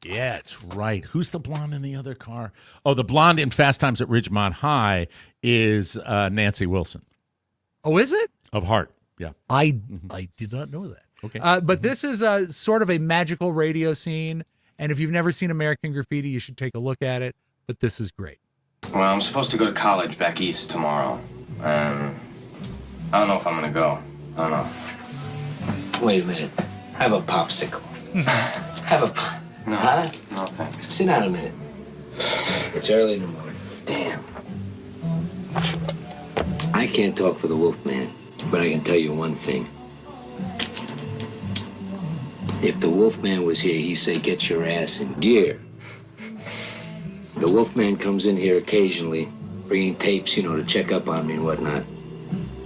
Yeah, that's right. Who's the blonde in the other car? Oh, the blonde in Fast Times at Ridgemont High is Nancy Wilson. Oh, is it? Of Heart. Yeah. I did not know that. Okay. But this is a sort of a magical radio scene. And if you've never seen American Graffiti, you should take a look at it. But this is great. Well, I'm supposed to go to college back east tomorrow. I don't know if I'm going to go. I don't know. Wait a minute. Have a popsicle. Have a No. Huh? No, thanks. Sit down a minute. It's early in the morning. Damn. I can't talk for the Wolfman, but I can tell you one thing. If the Wolfman was here, he'd say, get your ass in gear. The Wolfman comes in here occasionally, bringing tapes, to check up on me and whatnot.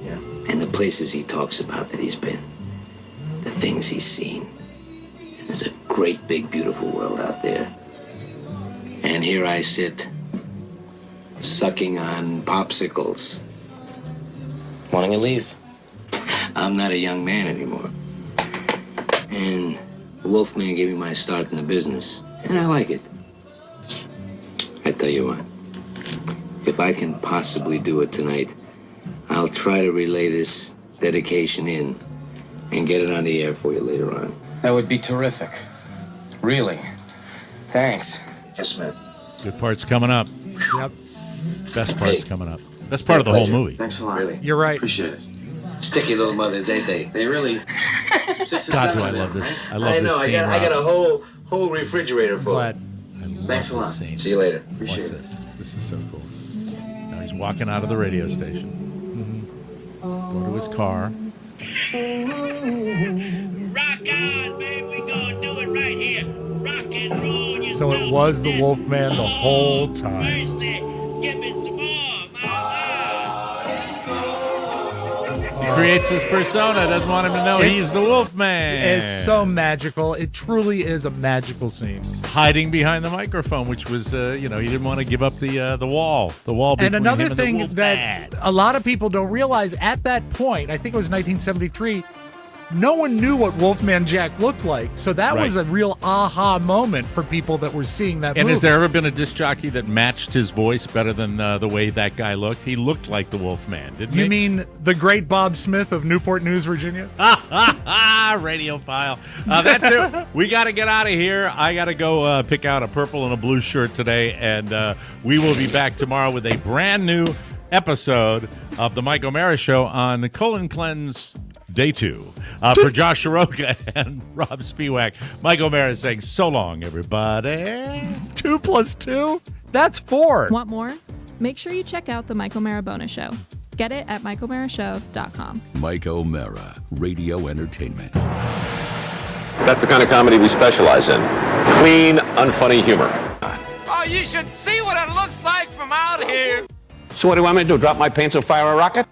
Yeah. And the places he talks about that he's been. The things he's seen. And there's a great, big, beautiful world out there. And here I sit, sucking on popsicles. Why don't you leave? I'm not a young man anymore. And the Wolfman gave me my start in the business. And I like it. I tell you what, if I can possibly do it tonight, I'll try to relay this dedication in and get it on the air for you later on. That would be terrific. Really. Thanks. Yes, man. Good part's coming up. Yep. Best part's coming up. Best part of the whole movie. Thanks a lot. Really. You're right. Appreciate it. Sticky little mothers, ain't they? They really... 6 or God, 7 do I of them, love this. right? I love I know. this scene. I got a whole refrigerator full. Glad. Thanks a lot. Scene. See you later. Watch Appreciate it. this. This is so cool. Now he's walking out of the radio station. He's going to his car. Rock on, baby. We gonna do it right here. Rock and roll. You So it was the Wolfman the whole time. mercy. Give me some more, He creates his persona. Doesn't want him to know he's the Wolfman. It's so magical. It truly is a magical scene. Hiding behind the microphone, which was, he didn't want to give up the wall. The wall between And another him thing and the that Wolfman. a lot of people don't realize, at that point, I think it was 1973, no one knew what Wolfman Jack looked like. So that was a real aha moment for people that were seeing that And movie. has there ever been a disc jockey that matched his voice better than the way that guy looked? He looked like the Wolfman, didn't he? You mean the great Bob Smith of Newport News, Virginia? Radiophile. That's it. We got to get out of here. I got to go pick out a purple and a blue shirt today, and we will be back tomorrow with a brand new episode of the Mike O'Mara Show on the Colon Cleanse Day 2. For Josh Shiroka and Rob Spiewak, Mike O'Mara is saying so long, everybody. 2 + 2? That's 4. Want more? Make sure you check out the Mike O'Mara Bonus Show. Get it at MikeO'MaraShow.com. Mike O'Mara, Radio Entertainment. That's the kind of comedy we specialize in. Clean, unfunny humor. Oh, you should see what it looks like from out here. So what do you want me to do, drop my pants and fire a rocket?